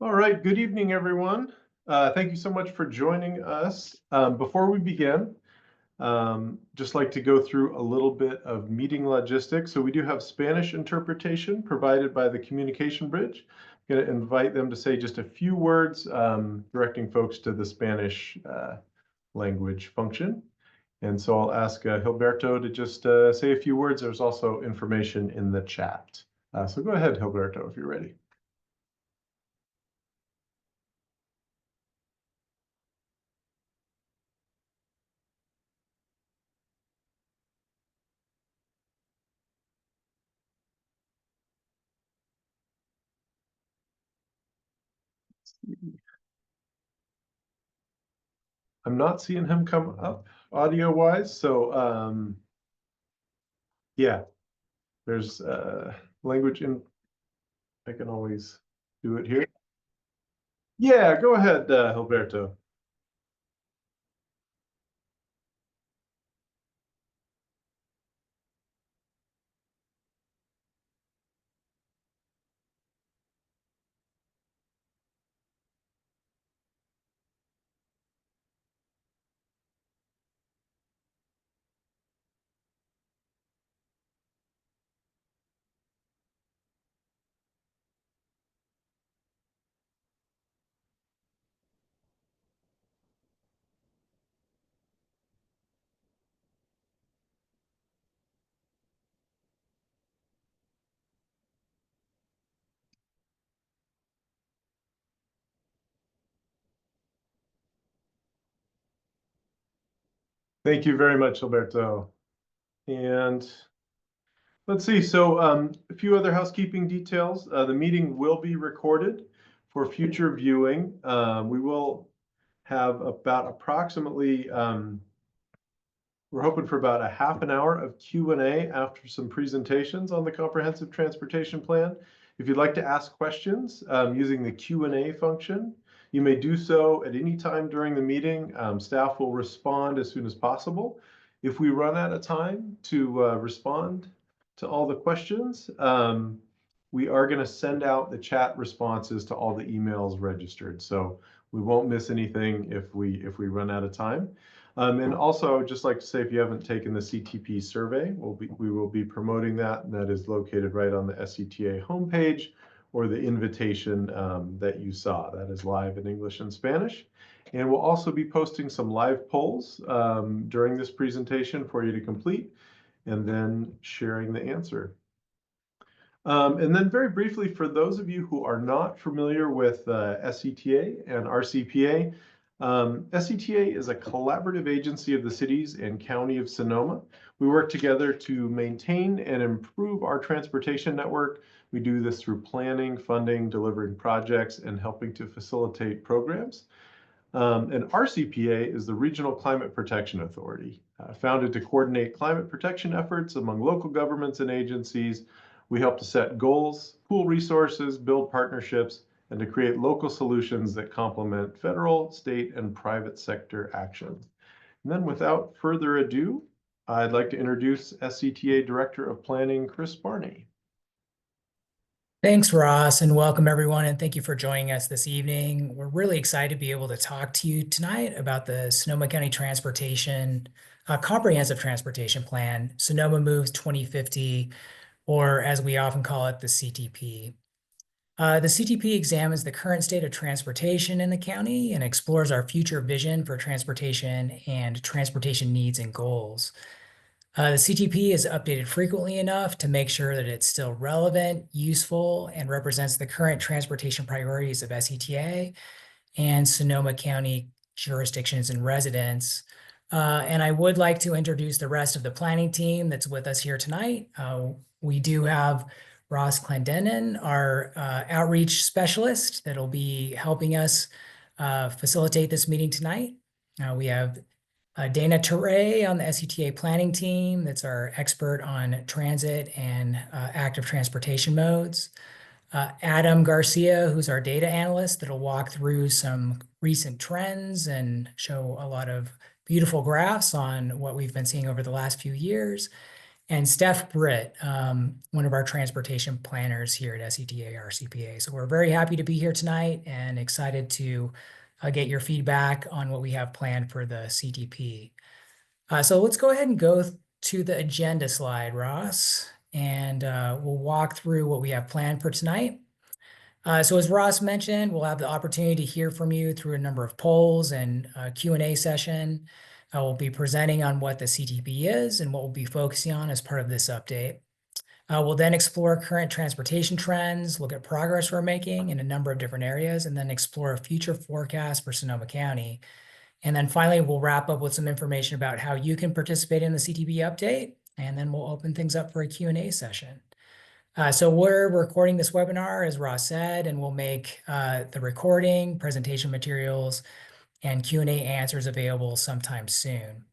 All right, good evening, everyone. Thank you so much for joining us. Before we begin, just like to go through a little bit of meeting logistics. So we do have Spanish interpretation provided by the Communication Bridge. I'm going to invite them to say just a few words, directing folks to the Spanish language function. And so I'll ask Gilberto to just say a few words. There's also information in the chat. So go ahead, Gilberto, if you're ready. I'm not seeing him come up audio wise. So yeah, there's language in, I can always do it here. Yeah, go ahead, Gilberto. Thank you very much, Gilberto. And let's see, so a few other housekeeping details. The meeting will be recorded for future viewing. We will have about approximately, we're hoping for about a half an hour of Q&A after some presentations on the Comprehensive Transportation Plan. If you'd like to ask questions using the Q&A function, you may do so at any time during the meeting. Staff will respond as soon as possible. If we run out of time to respond to all the questions, we are going to send out the chat responses to all the emails registered. So we won't miss anything if we run out of time. And also, just like to say, if you haven't taken the CTP survey, we will be promoting that. And that is located right on the SCTA homepage, or the invitation that you saw. That is live in English and Spanish. And we'll also be posting some live polls during this presentation for you to complete, and then sharing the answer. And then very briefly, for those of you who are not familiar with SCTA and RCPA, SCTA is a collaborative agency of the cities and county of Sonoma. We work together to maintain and improve our transportation network. We do this through planning, funding, delivering projects, and helping to facilitate programs. And RCPA is the Regional Climate Protection Authority, founded to coordinate climate protection efforts among local governments and agencies. We help to set goals, pool resources, build partnerships, and to create local solutions that complement federal, state, and private sector actions. And then without further ado, I'd like to introduce SCTA Director of Planning, Chris Barney. Thanks, Ross, and welcome everyone, and thank you for joining us this evening. We're really excited to be able to talk to you tonight about the Sonoma County Transportation, Comprehensive Transportation Plan, Sonoma Moves 2050, or as we often call it, the CTP. The CTP examines the current state of transportation in the county and explores our future vision for transportation and transportation needs and goals. The CTP is updated frequently enough to make sure that it's still relevant, useful, and represents the current transportation priorities of SCTA and Sonoma County jurisdictions and residents. And I would like to introduce the rest of the planning team that's with us here tonight. We do have Ross Clendenin, our outreach specialist, that'll be helping us facilitate this meeting tonight. We have Dana Teray on the SCTA planning team. That's our expert on transit and active transportation modes. Adam Garcia, who's our data analyst, that'll walk through some recent trends and show a lot of beautiful graphs on what we've been seeing over the last few years. and Steph Britt, one of our transportation planners here at SETA RCPA. So we're very happy to be here tonight and excited to get your feedback on what we have planned for the CTP. So let's go ahead and go to the agenda slide, Ross, and we'll walk through what we have planned for tonight. So as Ross mentioned, we'll have the opportunity to hear from you through a number of polls and Q&A session. We'll be presenting on what the CTP is and what we'll be focusing on as part of this update. We'll then explore current transportation trends, look at progress we're making in a number of different areas, and then explore a future forecast for Sonoma County. And then finally, we'll wrap up with some information about how you can participate in the CTP update, and then we'll open things up for a Q&A session. So we're recording this webinar, as Ross said, and we'll make the recording, presentation materials, and Q&A answers available sometime soon.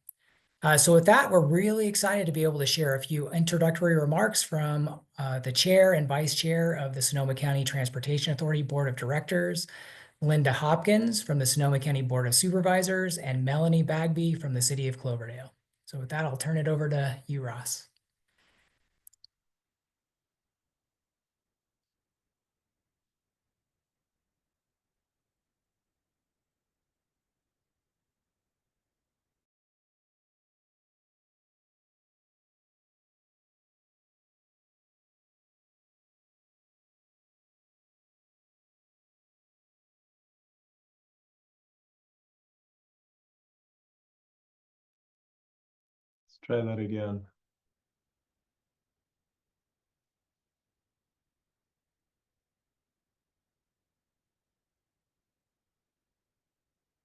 So with that, we're really excited to be able to share a few introductory remarks from the chair and vice chair of the Sonoma County Transportation Authority Board of Directors, Linda Hopkins from the Sonoma County Board of Supervisors, and Melanie Bagby from the City of Cloverdale. So with that, I'll turn it over to you, Ross. Let's try that again.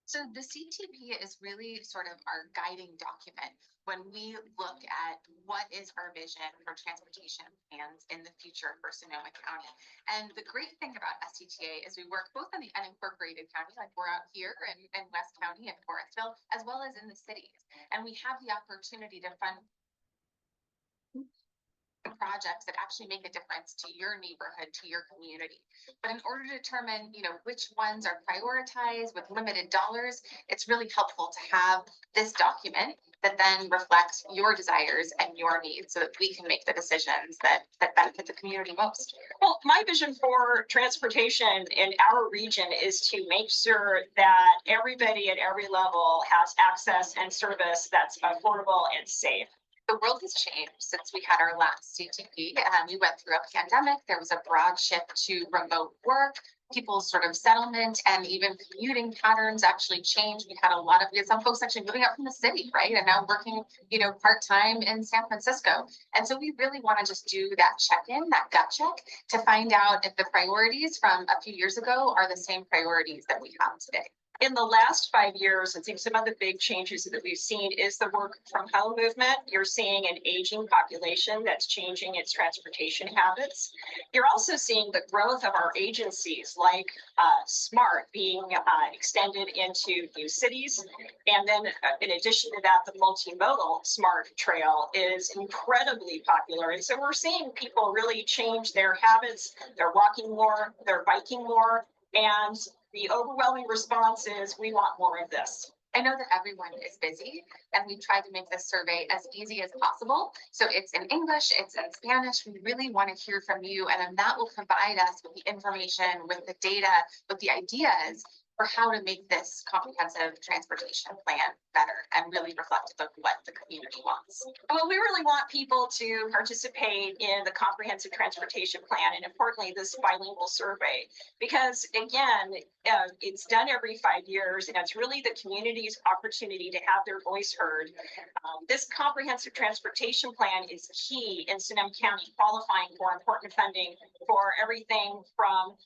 So the CTP is really sort of our guiding document when we look at what is our vision for transportation plans in the future for Sonoma County. And the great thing about SCTA is we work both in the unincorporated county, like we're out here in West County and Forestville, as well as in the cities. And we have the opportunity to fund projects that actually make a difference to your neighborhood, to your community. But in order to determine, which ones are prioritized with limited dollars, it's really helpful to have this document that then reflects your desires and your needs so that we can make the decisions that benefit the community most. Well, my vision for transportation in our region is to make sure that everybody at every level has access and service that's affordable and safe. The world has changed since we had our last CTP. We went through a pandemic. There was a broad shift to remote work. People's sort of settlement and even commuting patterns actually changed. We had some folks actually moving up from the city, right? And now working, part-time in San Francisco. And so we really want to just do that check-in, that gut check, to find out if the priorities from a few years ago are the same priorities that we have today. In the last 5 years, I think some of the big changes that we've seen is the work from home movement. You're seeing an aging population that's changing its transportation habits. You're also seeing the growth of our agencies like SMART being extended into new cities. And then in addition to that, the multimodal SMART trail is incredibly popular. And so we're seeing people really change their habits. They're walking more, they're biking more, and the overwhelming response is we want more of this. I know that everyone is busy, and we tried to make this survey as easy as possible. So it's in English, it's in Spanish. We really want to hear from you, and then that will provide us with the information, with the data, with the ideas for how to make this comprehensive transportation plan better and really reflective of what the community wants. Well, we really want people to participate in the comprehensive transportation plan, and importantly, this bilingual survey, because again, it's done every 5 years, and it's really the community's opportunity to have their voice heard. This comprehensive transportation plan is key in Sonoma County, qualifying for important funding for everything from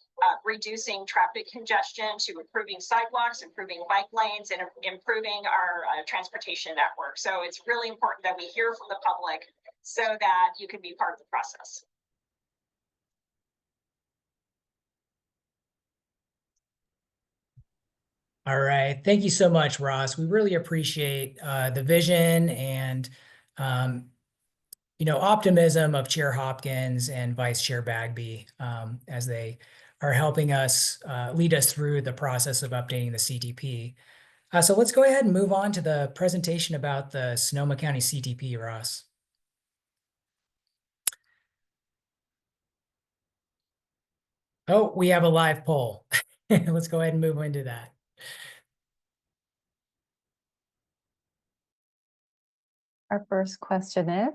reducing traffic congestion to improving sidewalks, improving bike lanes, and improving our transportation network. So it's really important that we hear from the public so that you can be part of the process. All right. Thank you so much, Ross. We really appreciate the vision and optimism of Chair Hopkins and Vice Chair Bagby as they are helping us lead us through the process of updating the CTP. So let's go ahead and move on to the presentation about the Sonoma County CTP, Ross. Oh, we have a live poll. Let's go ahead and move into that. Our first question is,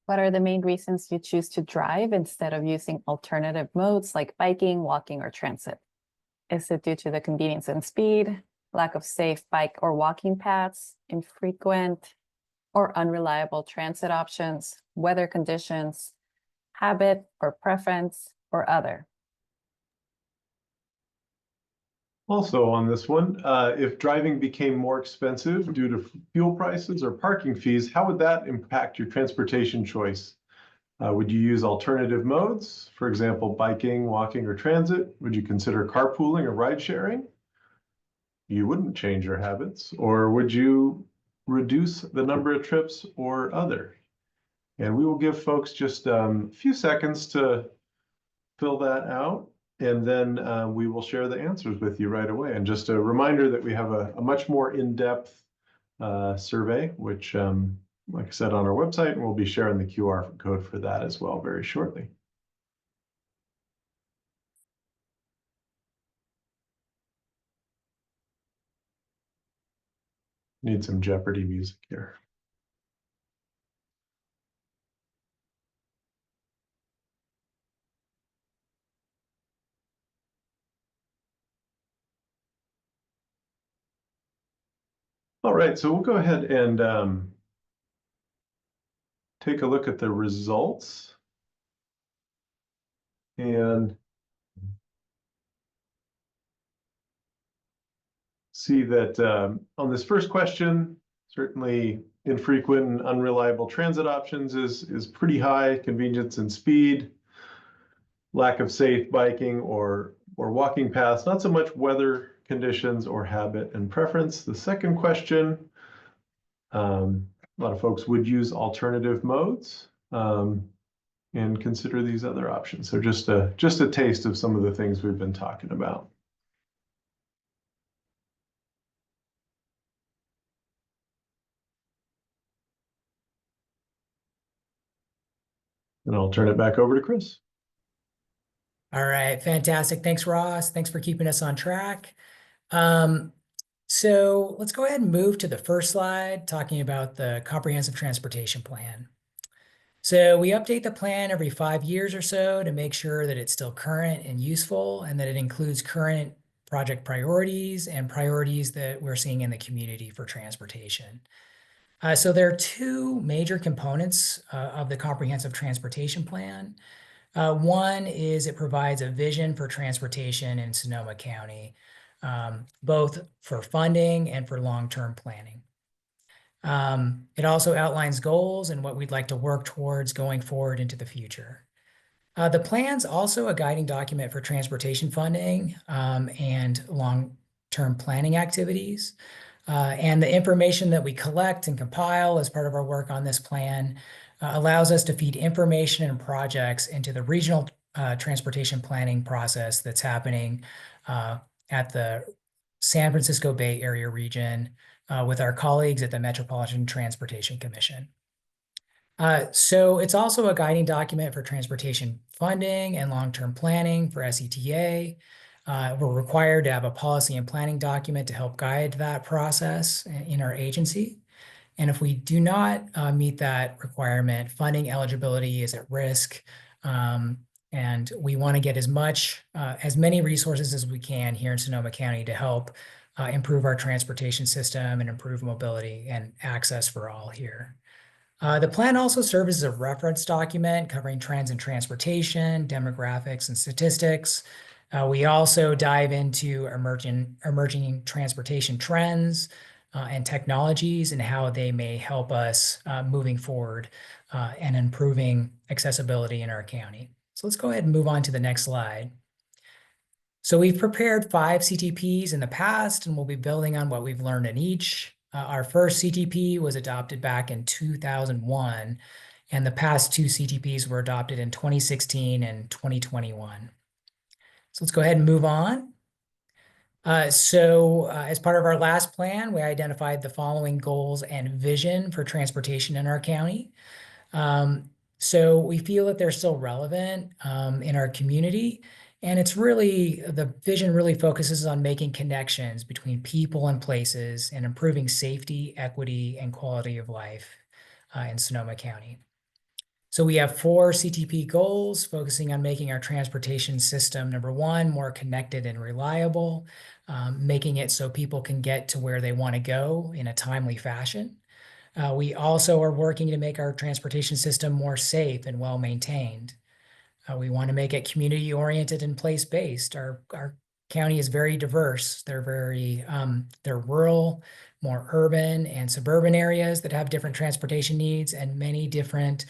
what are the main reasons you choose to drive instead of using alternative modes like biking, walking, or transit? Is it due to the convenience and speed, lack of safe bike or walking paths, infrequent or unreliable transit options, weather conditions, habit or preference, or other? Also on this one, if driving became more expensive due to fuel prices or parking fees, how would that impact your transportation choice? Would you use alternative modes, for example, biking, walking, or transit? Would you consider carpooling or ride sharing? You wouldn't change your habits, or would you reduce the number of trips or other? And we will give folks just a few seconds to fill that out. And then we will share the answers with you right away. And just a reminder that we have a much more in-depth survey, which, like I said, on our website, and we'll be sharing the QR code for that as well very shortly. Need some Jeopardy music here. All right, so we'll go ahead and take a look at the results. And see that on this first question, certainly infrequent and unreliable transit options is pretty high. Convenience and speed, lack of safe biking or walking paths, not so much weather conditions or habit and preference. The second question, a lot of folks would use alternative modes and consider these other options. So just a taste of some of the things we've been talking about. And I'll turn it back over to Chris. All right, fantastic. Thanks, Ross. Thanks for keeping us on track. So let's go ahead and move to the first slide, talking about the Comprehensive Transportation Plan. So we update the plan every 5 years or so to make sure that it's still current and useful, and that it includes current project priorities and priorities that we're seeing in the community for transportation. So there are two major components of the Comprehensive Transportation Plan. One is it provides a vision for transportation in Sonoma County, both for funding and for long-term planning. It also outlines goals and what we'd like to work towards going forward into the future. The plan's also a guiding document for transportation funding and long-term planning activities. And the information that we collect and compile as part of our work on this plan allows us to feed information and projects into the regional transportation planning process that's happening at the San Francisco Bay Area region with our colleagues at the Metropolitan Transportation Commission. So it's also a guiding document for transportation funding and long-term planning for SETA. We're required to have a policy and planning document to help guide that process in our agency. And if we do not meet that requirement, funding eligibility is at risk. And we want to get as many resources as we can here in Sonoma County to help improve our transportation system and improve mobility and access for all here. The plan also serves as a reference document covering trends in transportation, demographics, and statistics. We also dive into emerging transportation trends and technologies and how they may help us moving forward and improving accessibility in our county. So let's go ahead and move on to the next slide. So we've prepared 5 CTPs in the past, and we'll be building on what we've learned in each. Our first CTP was adopted back in 2001, and the past 2 CTPs were adopted in 2016 and 2021. So let's go ahead and move on. As part of our last plan, we identified the following goals and vision for transportation in our county. So we feel that they're still relevant in our community, And it's really, the vision really focuses on making connections between people and places and improving safety, equity, and quality of life in Sonoma County. So we have 4 CTP goals focusing on making our transportation system, number 1, more connected and reliable, making it so people can get to where they want to go in a timely fashion. We also are working to make our transportation system more safe and well-maintained. We want to make it community-oriented and place-based. Our county is very diverse. They're rural, more urban and suburban areas that have different transportation needs, and many different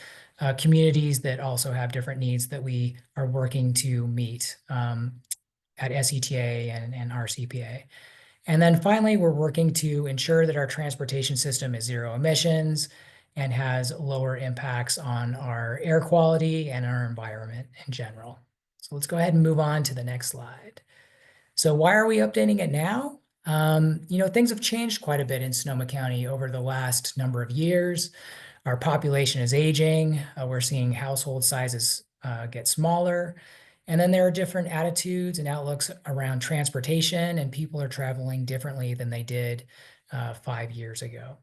communities that also have different needs that we are working to meet at SETA and RCPA. And then finally, we're working to ensure that our transportation system is zero emissions and has lower impacts on our air quality and our environment in general. So let's go ahead and move on to the next slide. So why are we updating it now? Things have changed quite a bit in Sonoma County over the last number of years. Our population is aging. We're seeing household sizes get smaller. And then there are different attitudes and outlooks around transportation, and people are traveling differently than they did 5 years ago.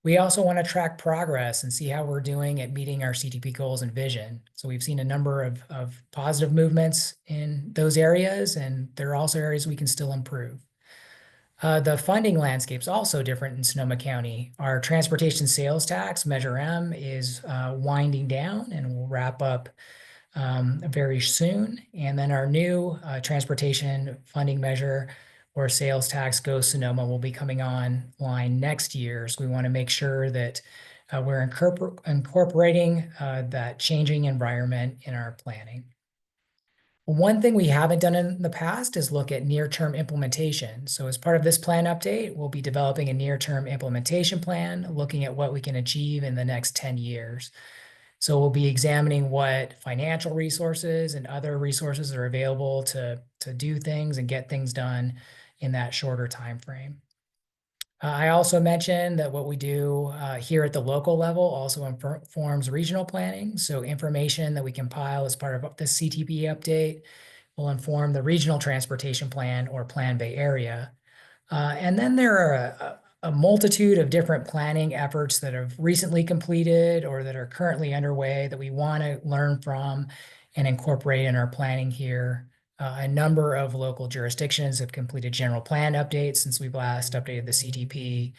We also want to track progress and see how we're doing at meeting our CTP goals and vision. So we've seen a number of positive movements in those areas, and there are also areas we can still improve. The funding landscape is also different in Sonoma County. Our transportation sales tax, Measure M, is winding down and will wrap up very soon. And then our new transportation funding measure or sales tax, Go Sonoma, will be coming online next year. So we want to make sure that we're incorporating that changing environment in our planning. One thing we haven't done in the past is look at near-term implementation. So as part of this plan update, we'll be developing a near-term implementation plan, looking at what we can achieve in the next 10 years. So we'll be examining what financial resources and other resources are available to do things and get things done in that shorter time frame. I also mentioned that what we do here at the local level also informs regional planning. So information that we compile as part of the CTP update will inform the regional transportation plan or Plan Bay Area. And then there are a multitude of different planning efforts that have recently completed or that are currently underway that we want to learn from and incorporate in our planning here. A number of local jurisdictions have completed general plan updates since we've last updated the CTP.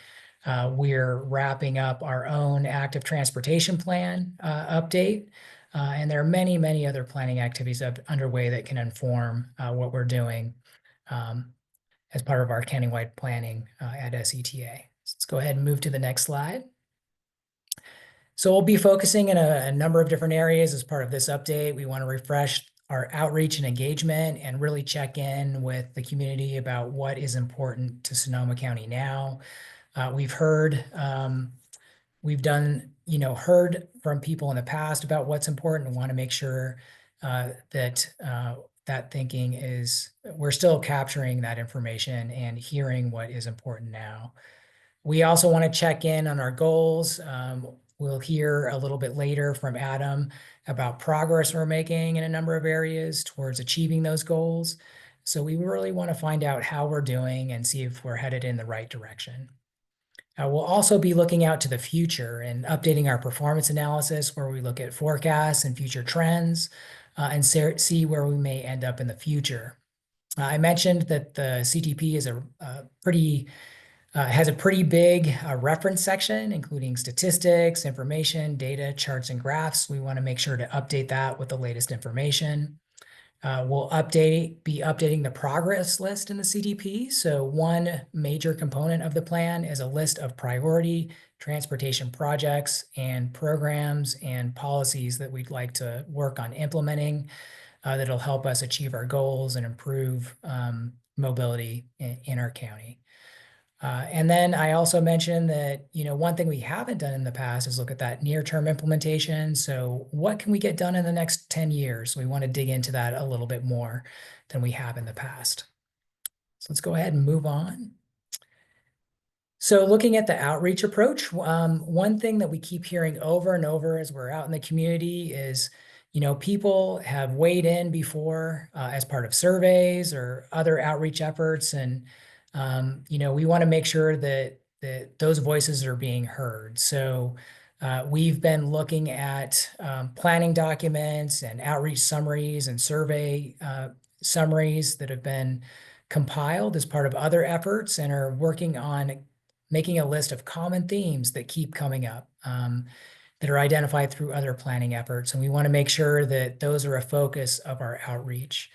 We're wrapping up our own active transportation plan update. And there are many, many other planning activities underway that can inform what we're doing as part of our countywide planning at SETA. So let's go ahead and move to the next slide. So we'll be focusing in a number of different areas as part of this update. We want to refresh our outreach and engagement and really check in with the community about what is important to Sonoma County now. We've heard from people in the past about what's important and want to make sure that thinking is, we're still capturing that information and hearing what is important now. We also want to check in on our goals. We'll hear a little bit later from Adam about progress we're making in a number of areas towards achieving those goals. So we really want to find out how we're doing and see if we're headed in the right direction. We'll also be looking out to the future and updating our performance analysis where we look at forecasts and future trends and see where we may end up in the future. I mentioned that the CTP is has a pretty big reference section, including statistics, information, data, charts, and graphs. We want to make sure to update that with the latest information. We'll be updating the progress list in the CTP. So one major component of the plan is a list of priority transportation projects and programs and policies that we'd like to work on implementing that'll help us achieve our goals and improve mobility in our county. And then I also mentioned that, one thing we haven't done in the past is look at that near-term implementation. So what can we get done in the next 10 years? We want to dig into that a little bit more than we have in the past. So let's go ahead and move on. So looking at the outreach approach, one thing that we keep hearing over and over as we're out in the community is, People have weighed in before as part of surveys or other outreach efforts. And, we want to make sure that those voices are being heard. So we've been looking at planning documents and outreach summaries and survey summaries that have been compiled as part of other efforts, and are working on making a list of common themes that keep coming up, that are identified through other planning efforts. And we want to make sure that those are a focus of our outreach.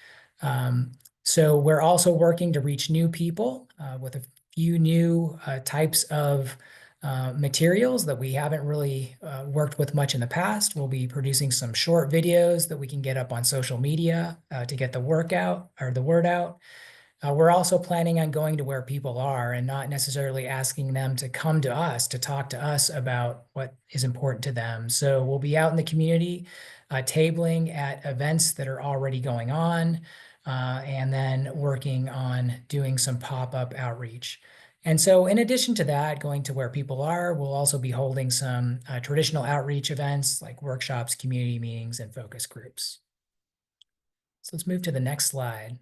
So we're also working to reach new people with a few new types of materials that we haven't really worked with much in the past. We'll be producing some short videos that we can get up on social media to get the word out. We're also planning on going to where people are and not necessarily asking them to come to us to talk to us about what is important to them. So we'll be out in the community, tabling at events that are already going on, and then working on doing some pop-up outreach. And so in addition to that, going to where people are, we'll also be holding some traditional outreach events like workshops, community meetings, and focus groups. So let's move to the next slide.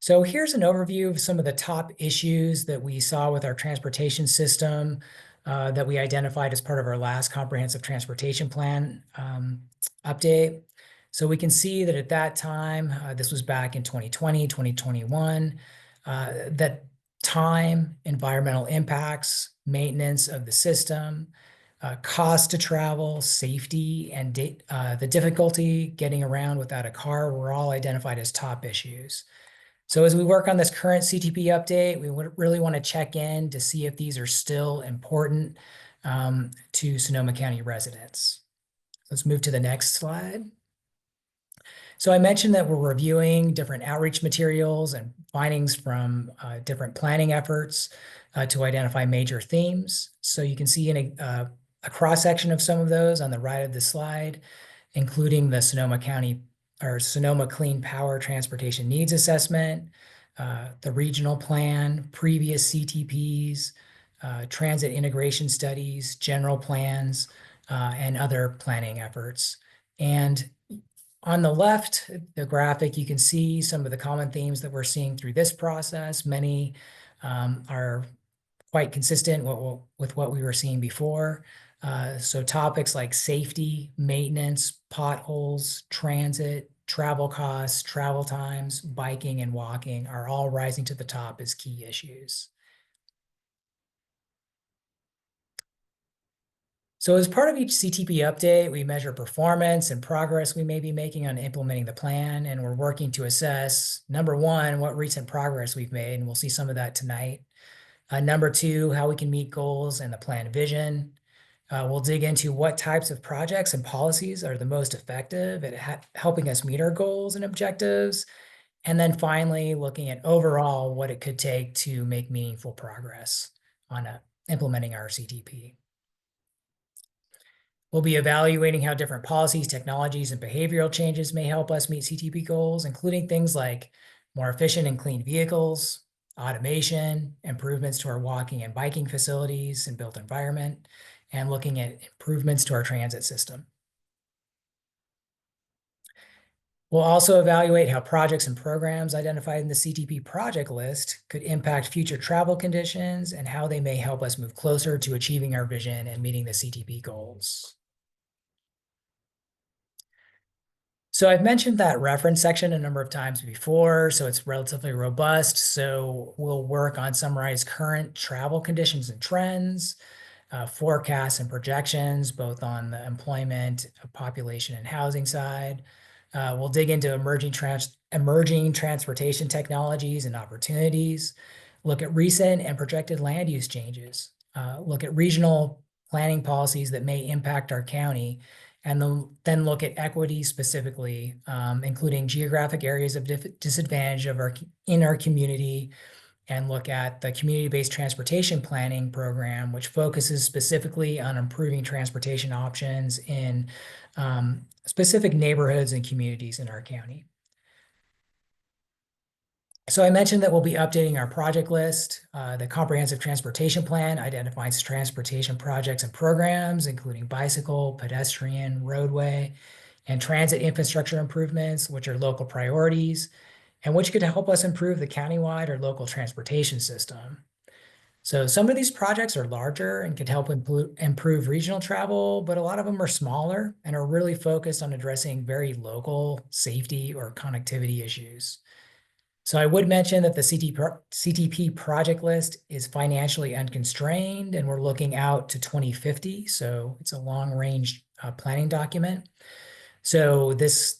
So here's an overview of some of the top issues that we saw with our transportation system that we identified as part of our last comprehensive transportation plan update. So we can see that at that time, this was back in 2020, 2021, that time, environmental impacts, maintenance of the system, cost to travel, safety, and the difficulty getting around without a car were all identified as top issues. So as we work on this current CTP update, we really want to check in to see if these are still important to Sonoma County residents. Let's move to the next slide. So I mentioned that we're reviewing different outreach materials and findings from different planning efforts to identify major themes. So you can see in a cross-section of some of those on the right of the slide, including the Sonoma Clean Power Transportation Needs Assessment, the regional plan, previous CTPs, transit integration studies, general plans, and other planning efforts. And on the left, the graphic, you can see some of the common themes that we're seeing through this process. Many are quite consistent with what we were seeing before. So topics like safety, maintenance, potholes, transit, travel costs, travel times, biking, and walking are all rising to the top as key issues. So as part of each CTP update, we measure performance and progress we may be making on implementing the plan, and we're working to assess, number one, what recent progress we've made, and we'll see some of that tonight. Number two, how we can meet goals and the plan vision. We'll dig into what types of projects and policies are the most effective at helping us meet our goals and objectives. And then finally, looking at overall what it could take to make meaningful progress on implementing our CTP. We'll be evaluating how different policies, technologies, and behavioral changes may help us meet CTP goals, including things like more efficient and clean vehicles, automation, improvements to our walking and biking facilities and built environment, and looking at improvements to our transit system. We'll also evaluate how projects and programs identified in the CTP project list could impact future travel conditions and how they may help us move closer to achieving our vision and meeting the CTP goals. So I've mentioned that reference section a number of times before, so it's relatively robust. So we'll work on summarize current travel conditions and trends, forecasts and projections, both on the employment, population, and housing side. We'll dig into emerging transportation technologies and opportunities, look at recent and projected land use changes, look at regional planning policies that may impact our county, and then look at equity specifically, including geographic areas of disadvantage in our community, and look at the community-based transportation planning program, which focuses specifically on improving transportation options in specific neighborhoods and communities in our county. So I mentioned that we'll be updating our project list. The comprehensive transportation plan identifies transportation projects and programs, including bicycle, pedestrian, roadway, and transit infrastructure improvements, which are local priorities, and which could help us improve the countywide or local transportation system. So some of these projects are larger and can help improve regional travel, but a lot of them are smaller and are really focused on addressing very local safety or connectivity issues. So I would mention that the CTP project list is financially unconstrained, and we're looking out to 2050. So it's a long-range planning document. So this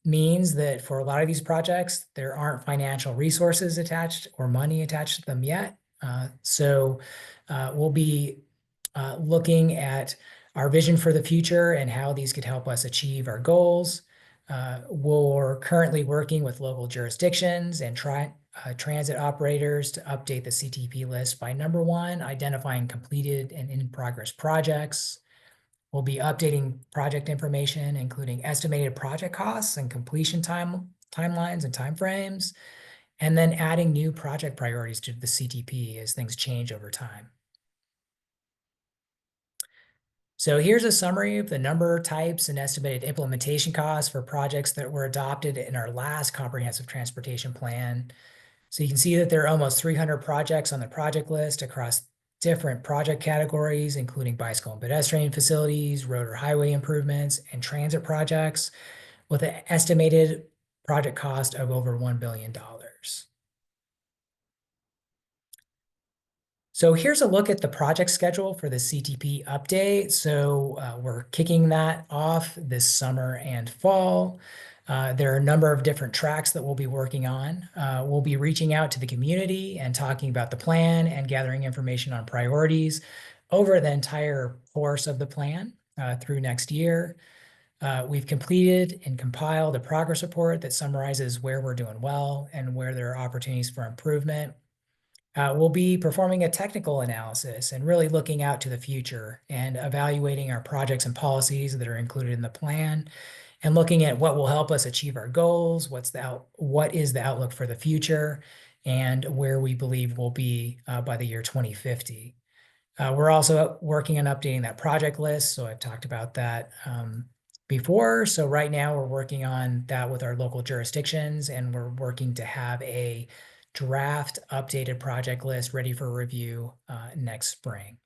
means that for a lot of these projects, there aren't financial resources attached or money attached to them yet. So we'll be looking at our vision for the future and how these could help us achieve our goals. We're currently working with local jurisdictions and transit operators to update the CTP list by number one, identifying completed and in-progress projects. We'll be updating project information, including estimated project costs and completion timelines and timeframes, and then adding new project priorities to the CTP as things change over time. So here's a summary of the number, types, and estimated implementation costs for projects that were adopted in our last comprehensive transportation plan. So you can see that there are almost 300 projects on the project list across different project categories, including bicycle and pedestrian facilities, road or highway improvements, and transit projects, with an estimated project cost of over $1 billion. So here's a look at the project schedule for the CTP update. So we're kicking that off this summer and fall. There are a number of different tracks that we'll be working on. We'll be reaching out to the community and talking about the plan and gathering information on priorities over the entire course of the plan through next year. We've completed and compiled a progress report that summarizes where we're doing well and where there are opportunities for improvement. We'll be performing a technical analysis and really looking out to the future and evaluating our projects and policies that are included in the plan and looking at what will help us achieve our goals, what is the outlook for the future, and where we believe we'll be by the year 2050. We're also working on updating that project list, so I've talked about that before. So right now we're working on that with our local jurisdictions, and we're working to have a draft updated project list ready for review next spring.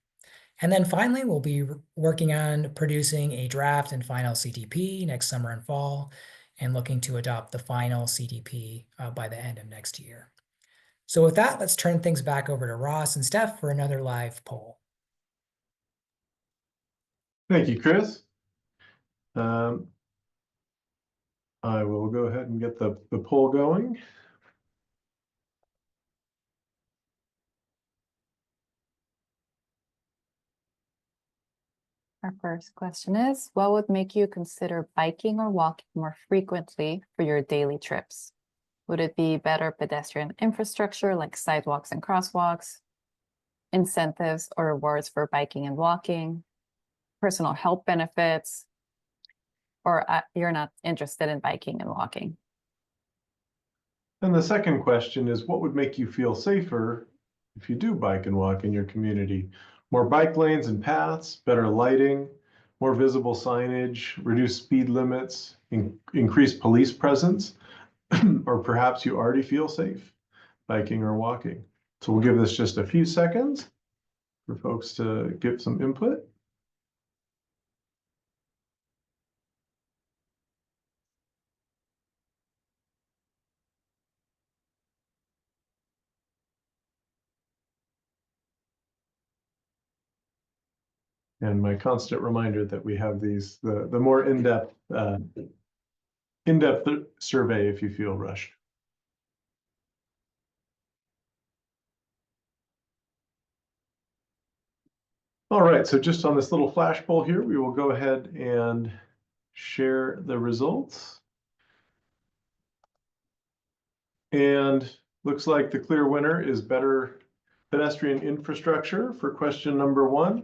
And then finally, we'll be working on producing a draft and final CTP next summer and fall, and looking to adopt the final CTP by the end of next year. So with that, let's turn things back over to Ross and Steph for another live poll. Thank you, Chris. I will go ahead and get the poll going. Our first question is, what would make you consider biking or walking more frequently for your daily trips? Would it be better pedestrian infrastructure like sidewalks and crosswalks, incentives or rewards for biking and walking, personal health benefits, or you're not interested in biking and walking? And the second question is, what would make you feel safer if you do bike and walk in your community? More bike lanes and paths, better lighting, more visible signage, reduced speed limits, increased police presence, or perhaps you already feel safe biking or walking. So we'll give this just a few seconds for folks to give some input. And my constant reminder that we have these, the more in-depth survey if you feel rushed. All right, so just on this little flash poll here, we will go ahead and share the results. And looks like the clear winner is better pedestrian infrastructure for question number 1,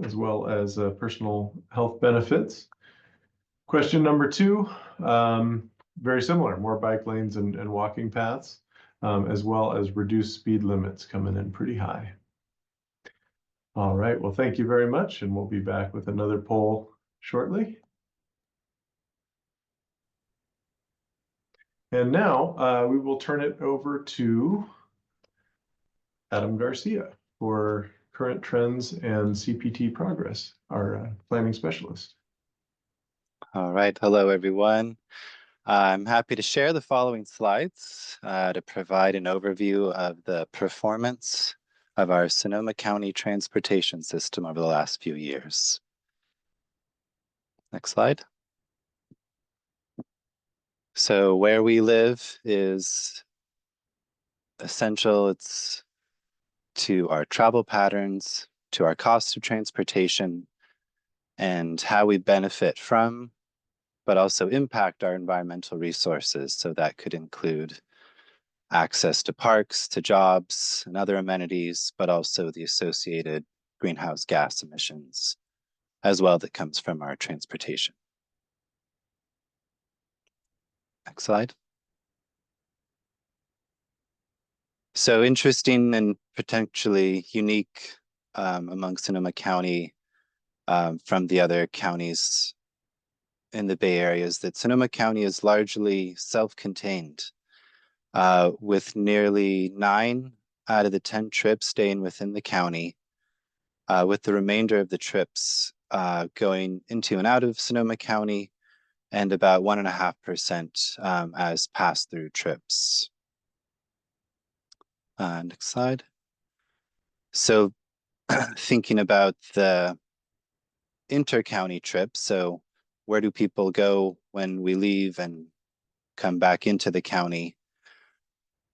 as well as personal health benefits. Question number 2, very similar, more bike lanes and walking paths, as well as reduced speed limits coming in pretty high. All right, well, thank you very much, and we'll be back with another poll shortly. And now we will turn it over to Adam Garcia for current trends and CPT progress, our planning specialist. All right, hello everyone. I'm happy to share the following slides to provide an overview of the performance of our Sonoma County transportation system over the last few years. Next slide. So where we live is essential. It's to our travel patterns, to our cost of transportation, and how we benefit from, but also impact our environmental resources. So that could include access to parks, to jobs and other amenities, but also the associated greenhouse gas emissions as well that comes from our transportation. Next slide. So interesting and potentially unique among Sonoma County from the other counties in the Bay Area is that Sonoma County is largely self-contained, with nearly 9 out of the 10 trips staying within the county, with the remainder of the trips going into and out of Sonoma County, and about 1.5% as pass-through trips. Next slide. So thinking about the inter-county trips, so where do people go when we leave and come back into the county?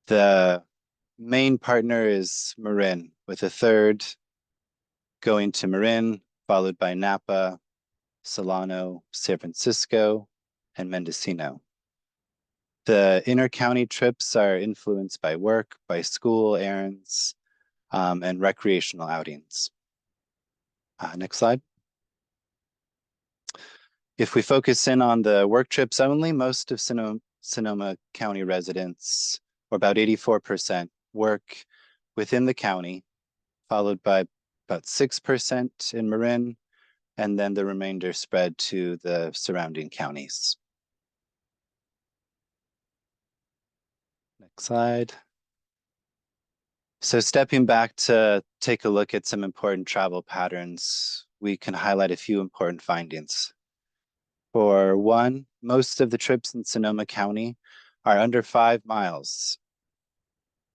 The main partner is Marin, with a third going to Marin, followed by Napa, Solano, San Francisco, and Mendocino. The inter-county trips are influenced by work, by school errands, and recreational outings. Next slide. If we focus in on the work trips only, most of Sonoma County residents, or about 84%, work within the county, followed by about 6% in Marin, and then the remainder spread to the surrounding counties. Next slide. So stepping back to take a look at some important travel patterns, we can highlight a few important findings. For one, most of the trips in Sonoma County are under 5 miles.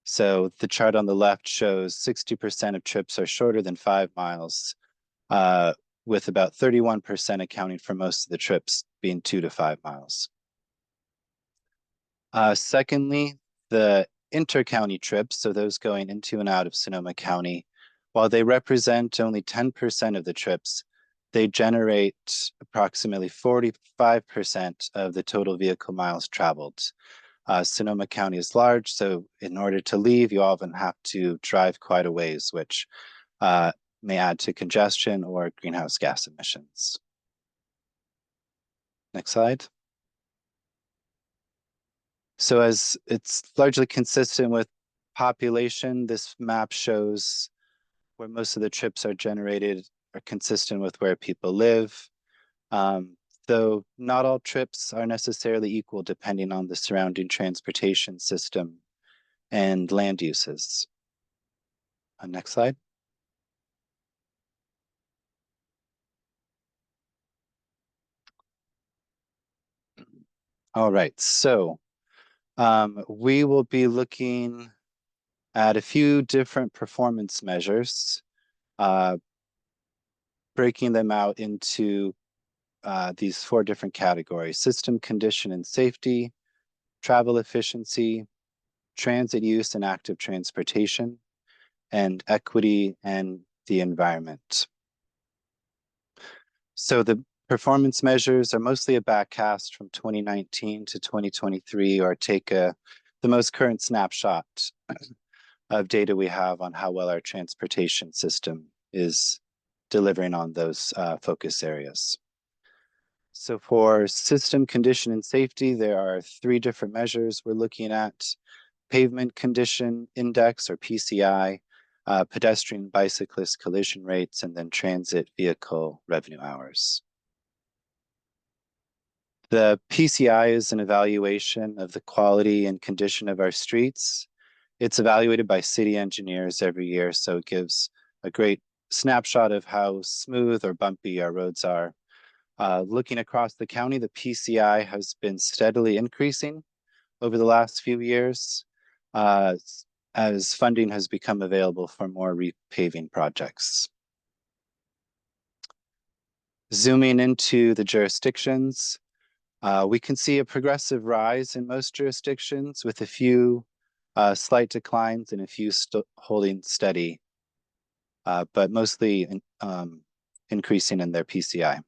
So the chart on the left shows 60% of trips are shorter than 5 miles, with about 31% accounting for most of the trips being 2 to 5 miles. Secondly, the inter-county trips, so those going into and out of Sonoma County, while they represent only 10% of the trips, they generate approximately 45% of the total vehicle miles traveled. Sonoma County is large, so in order to leave, you often have to drive quite a ways, which may add to congestion or greenhouse gas emissions. Next slide. So as it's largely consistent with population, this map shows where most of the trips are generated are consistent with where people live. Though not all trips are necessarily equal depending on the surrounding transportation system and land uses. Next slide. All right, so we will be looking at a few different performance measures, breaking them out into these 4 different categories: system condition and safety, travel efficiency, transit use and active transportation, and equity and the environment. So the performance measures are mostly a backcast from 2019 to 2023, or take the most current snapshot of data we have on how well our transportation system is delivering on those focus areas. So for system condition and safety, there are 3 different measures we're looking at: pavement condition index, or PCI, pedestrian bicyclist collision rates, and then transit vehicle revenue hours. The PCI is an evaluation of the quality and condition of our streets. It's evaluated by city engineers every year, so it gives a great snapshot of how smooth or bumpy our roads are. Looking across the county, the PCI has been steadily increasing over the last few years as funding has become available for more repaving projects. Zooming into the jurisdictions, we can see a progressive rise in most jurisdictions with a few slight declines and a few holding steady, but mostly increasing in their PCI.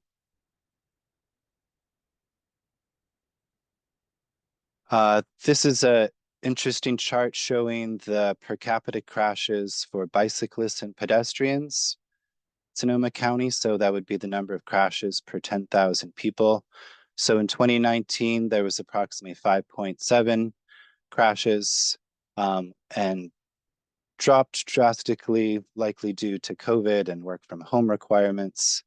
This is an interesting chart showing the per capita crashes for bicyclists and pedestrians. Sonoma County, so that would be the number of crashes per 10,000 people. So in 2019, there was approximately 5.7 crashes and dropped drastically, likely due to COVID and work from home requirements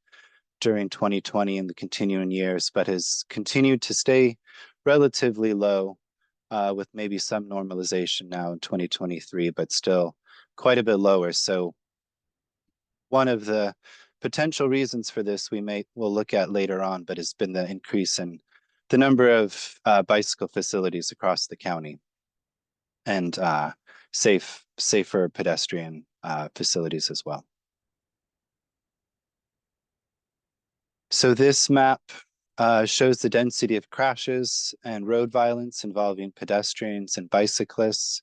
during 2020 and the continuing years, but has continued to stay relatively low with maybe some normalization now in 2023, but still quite a bit lower. So one of the potential reasons for this we'll look at later on, but has been the increase in the number of bicycle facilities across the county and safer pedestrian facilities as well. So this map shows the density of crashes and road violence involving pedestrians and bicyclists,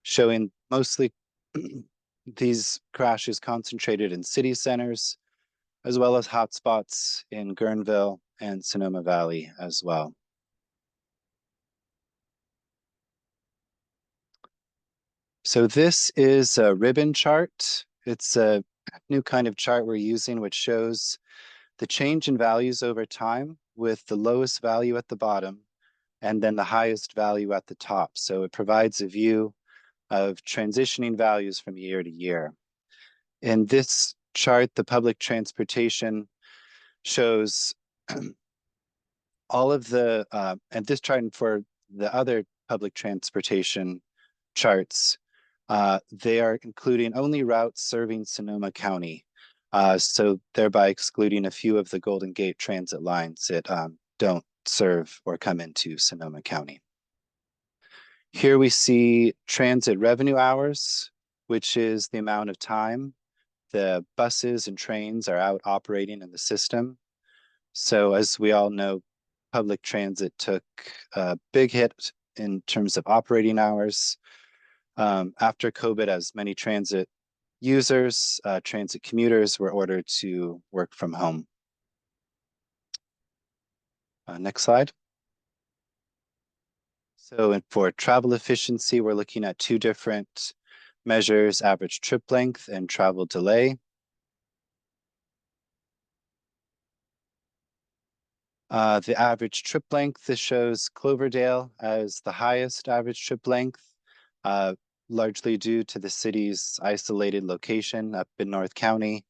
showing mostly these crashes concentrated in city centers, as well as hotspots in Guerneville and Sonoma Valley as well. So this is a ribbon chart. It's a new kind of chart we're using, which shows the change in values over time with the lowest value at the bottom and then the highest value at the top. So it provides a view of transitioning values from year to year. In this chart, the public transportation shows all of the, and this chart for the other public transportation charts, they are including only routes serving Sonoma County. So thereby excluding a few of the Golden Gate transit lines that don't serve or come into Sonoma County. Here we see transit revenue hours, which is the amount of time the buses and trains are out operating in the system. So as we all know, public transit took a big hit in terms of operating hours after COVID, as many transit users, transit commuters were ordered to work from home. Next slide. So for travel efficiency, we're looking at two different measures, average trip length and travel delay. The average trip length, this shows Cloverdale as the highest average trip length, largely due to the city's isolated location up in North County,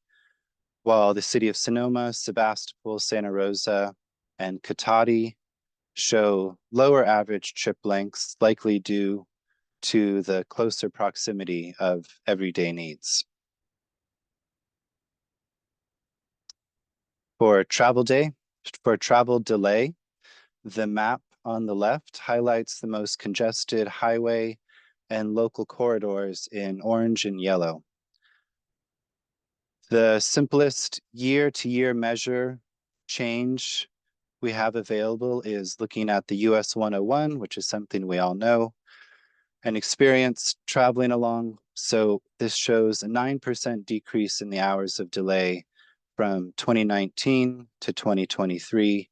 while the city of Sonoma, Sebastopol, Santa Rosa, and Cotati show lower average trip lengths, likely due to the closer proximity of everyday needs. For travel delay, the map on the left highlights the most congested highway and local corridors in orange and yellow. The simplest year-to-year measure change we have available is looking at the US 101, which is something we all know and experience traveling along. So this shows a 9% decrease in the hours of delay from 2019 to 2023.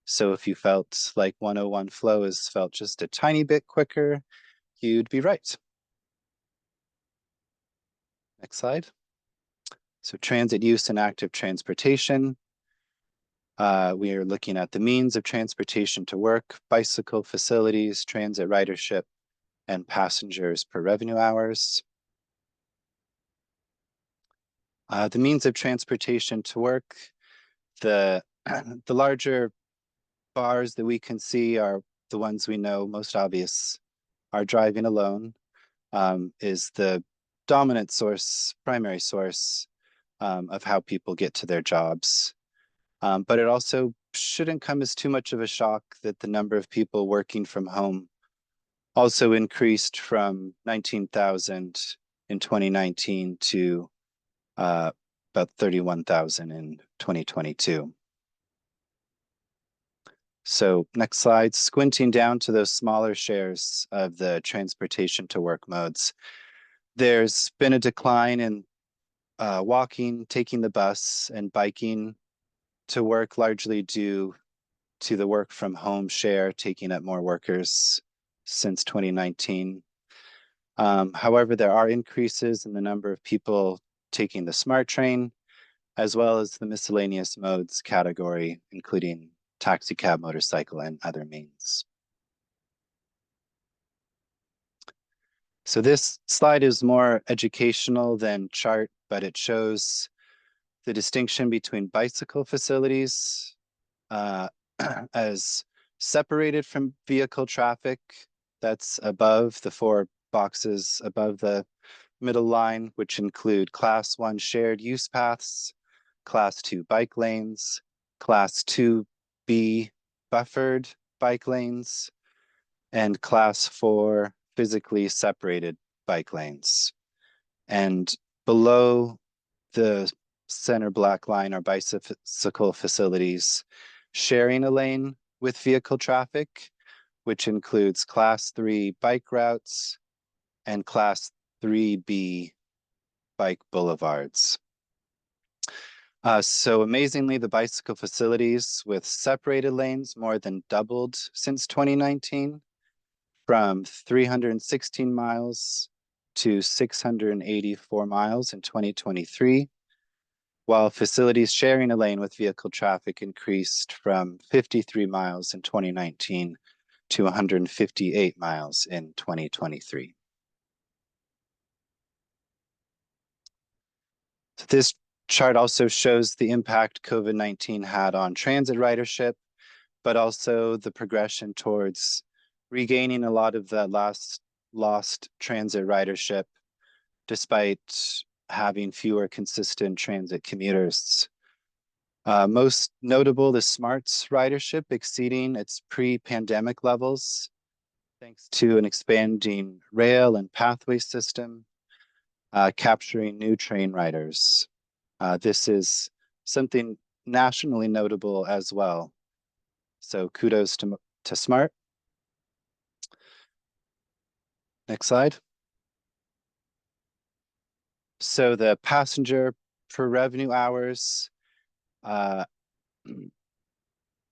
So if you felt like 101 flow has felt just a tiny bit quicker, you'd be right. Next slide. So transit use and active transportation. We are looking at the means of transportation to work, bicycle facilities, transit ridership, and passengers per revenue hours. The means of transportation to work, the larger bars that we can see are the ones we know most obvious. Are driving alone is the dominant source, primary source of how people get to their jobs. But it also shouldn't come as too much of a shock that the number of people working from home also increased from 19,000 in 2019 to about 31,000 in 2022. So next slide, squinting down to those smaller shares of the transportation to work modes. There's been a decline in walking, taking the bus, and biking to work, largely due to the work from home share taking up more workers since 2019. However, there are increases in the number of people taking the SMART train, as well as the miscellaneous modes category, including taxi cab, motorcycle, and other means. So this slide is more educational than chart, but it shows the distinction between bicycle facilities as separated from vehicle traffic. That's above the 4 boxes above the middle line, which include Class 1 shared use paths, Class 2 bike lanes, Class 2B buffered bike lanes, and Class 4 physically separated bike lanes. And below the center black line are bicycle facilities sharing a lane with vehicle traffic, which includes Class 3 bike routes and Class 3B bike boulevards. So amazingly, the bicycle facilities with separated lanes more than doubled since 2019, from 316 miles to 684 miles in 2023, while facilities sharing a lane with vehicle traffic increased from 53 miles in 2019 to 158 miles in 2023. So this chart also shows the impact COVID-19 had on transit ridership, but also the progression towards regaining a lot of that lost transit ridership, despite having fewer consistent transit commuters. Most notable, the SMARTS ridership exceeding its pre-pandemic levels, thanks to an expanding rail and pathway system, capturing new train riders. This is something nationally notable as well. So kudos to SMART. Next slide. So the passenger per revenue hours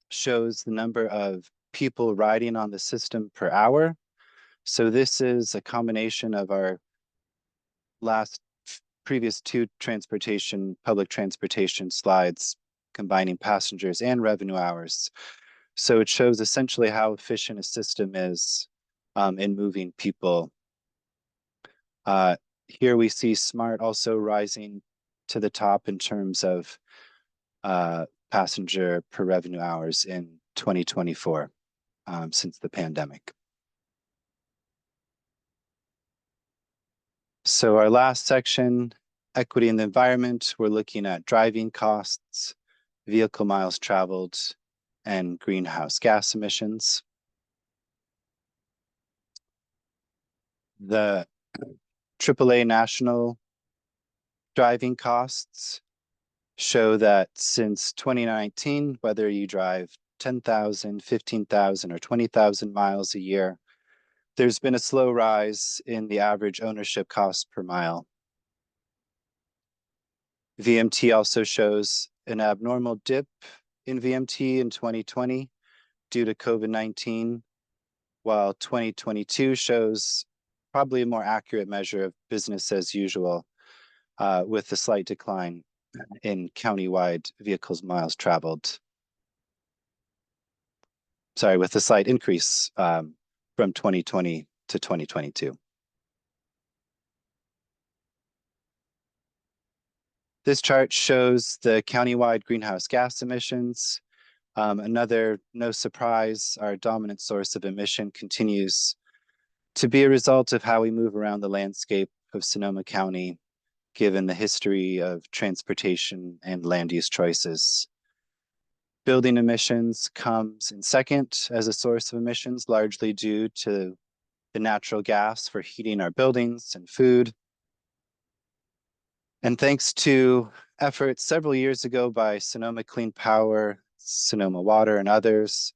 shows the number of people riding on the system per hour. So this is a combination of our previous 2 public transportation slides, combining passengers and revenue hours. So it shows essentially how efficient a system is in moving people. Here we see SMART also rising to the top in terms of passenger per revenue hours in 2024 since the pandemic. So our last section, equity in the environment, we're looking at driving costs, vehicle miles traveled, and greenhouse gas emissions. The AAA national driving costs show that since 2019, whether you drive 10,000, 15,000, or 20,000 miles a year, there's been a slow rise in the average ownership cost per mile. VMT also shows an abnormal dip in VMT in 2020 due to COVID-19, while 2022 shows probably a more accurate measure of business as usual, with a slight decline in countywide vehicles miles traveled. Sorry, with a slight increase from 2020 to 2022. This chart shows the countywide greenhouse gas emissions. Another, no surprise, our dominant source of emission continues to be a result of how we move around the landscape of Sonoma County, given the history of transportation and land use choices. Building emissions comes in second as a source of emissions, largely due to the natural gas for heating our buildings and food. And thanks to efforts several years ago by Sonoma Clean Power, Sonoma Water, and others,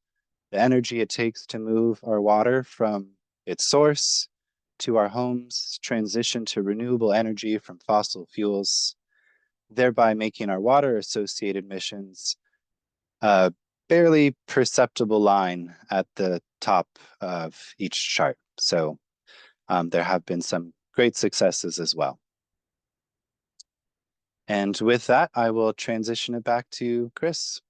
the energy it takes to move our water from its source to our homes, transition to renewable energy from fossil fuels, thereby making our water associated emissions a barely perceptible line at the top of each chart. So there have been some great successes as well. And with that, I will transition it back to Chris.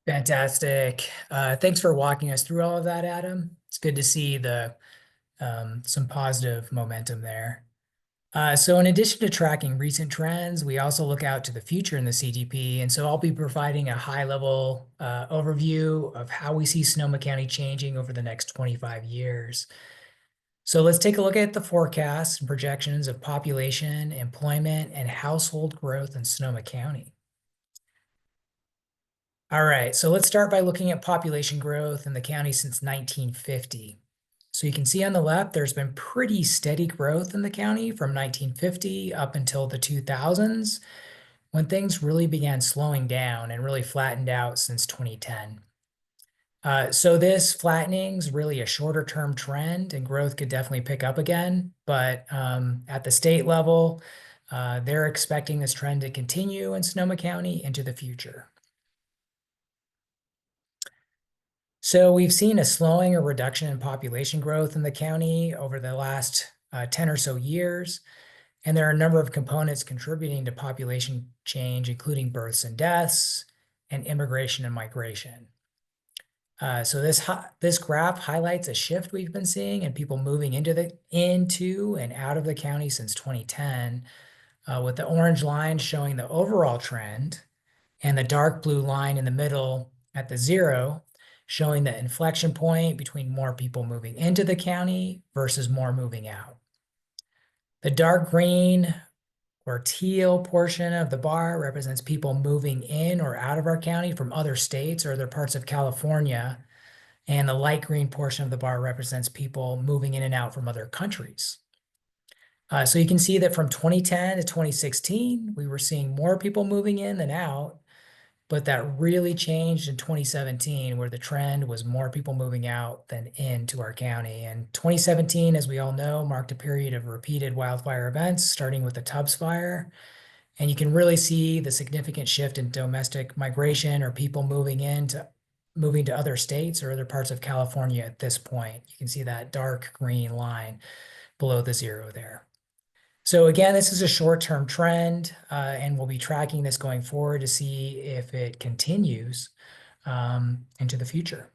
Fantastic. Thanks for walking us through all of that, Adam. It's good to see the some positive momentum there. So in addition to tracking recent trends, we also look out to the future in the CTP. And so I'll be providing a high-level overview of how we see Sonoma County changing over the next 25 years. So let's take a look at the forecasts and projections of population, employment, and household growth in Sonoma County. All right, so let's start by looking at population growth in the county since 1950. So you can see on the left, there's been pretty steady growth in the county from 1950 up until the 2000s, when things really began slowing down and really flattened out since 2010. So this flattening is really a shorter term trend, and growth could definitely pick up again. But at the state level, they're expecting this trend to continue in Sonoma County into the future. So we've seen a slowing or reduction in population growth in the county over the last 10 or so years. And there are a number of components contributing to population change, including births and deaths, and immigration and migration. So this graph highlights a shift we've been seeing in people moving into and out of the county since 2010, with the orange line showing the overall trend, and the dark blue line in the middle at the 0 showing the inflection point between more people moving into the county versus more moving out. The dark green or teal portion of the bar represents people moving in or out of our county from other states or other parts of California. And the light green portion of the bar represents people moving in and out from other countries. So you can see that from 2010 to 2016, we were seeing more people moving in than out. But that really changed in 2017, where the trend was more people moving out than into our county. And 2017, as we all know, marked a period of repeated wildfire events, starting with the Tubbs Fire. And you can really see the significant shift in domestic migration or people moving to other states or other parts of California at this point. You can see that dark green line below the 0 there. So again, this is a short-term trend, and we'll be tracking this going forward to see if it continues into the future.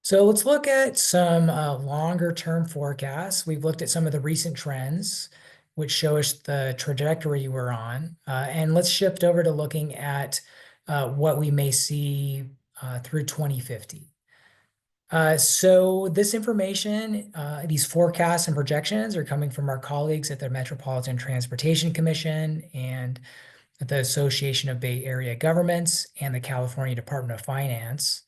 So let's look at some longer-term forecasts. We've looked at some of the recent trends, which show us the trajectory we're on. And let's shift over to looking at what we may see through 2050. So this information, these forecasts and projections are coming from our colleagues at the Metropolitan Transportation Commission and the Association of Bay Area Governments and the California Department of Finance.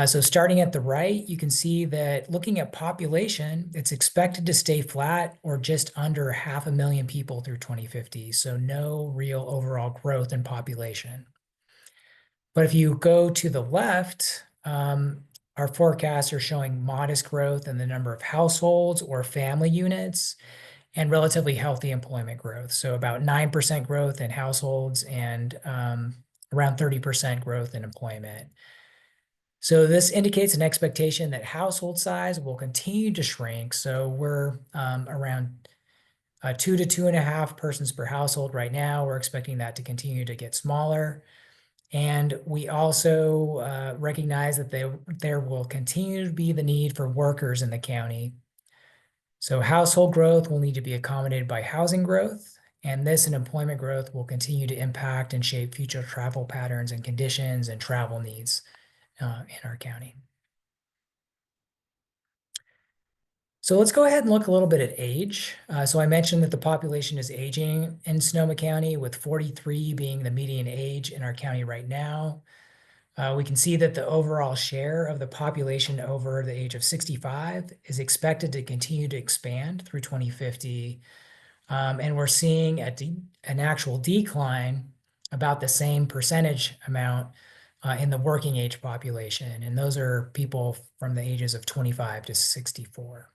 So starting at the right, you can see that looking at population, it's expected to stay flat or just under 500,000 people through 2050. So no real overall growth in population. But if you go to the left, our forecasts are showing modest growth in the number of households or family units and relatively healthy employment growth. So about 9% growth in households and around 30% growth in employment. So this indicates an expectation that household size will continue to shrink. So we're around 2 to 2.5 persons per household right now. We're expecting that to continue to get smaller. And we also recognize that there will continue to be the need for workers in the county. So household growth will need to be accommodated by housing growth, And this and employment growth will continue to impact and shape future travel patterns and conditions and travel needs in our county. So let's go ahead and look a little bit at age. So I mentioned that the population is aging in Sonoma County, with 43 being the median age in our county right now. We can see that the overall share of the population over the age of 65 is expected to continue to expand through 2050. And we're seeing an actual decline about the same percentage amount in the working age population. And those are people from the ages of 25 to 64.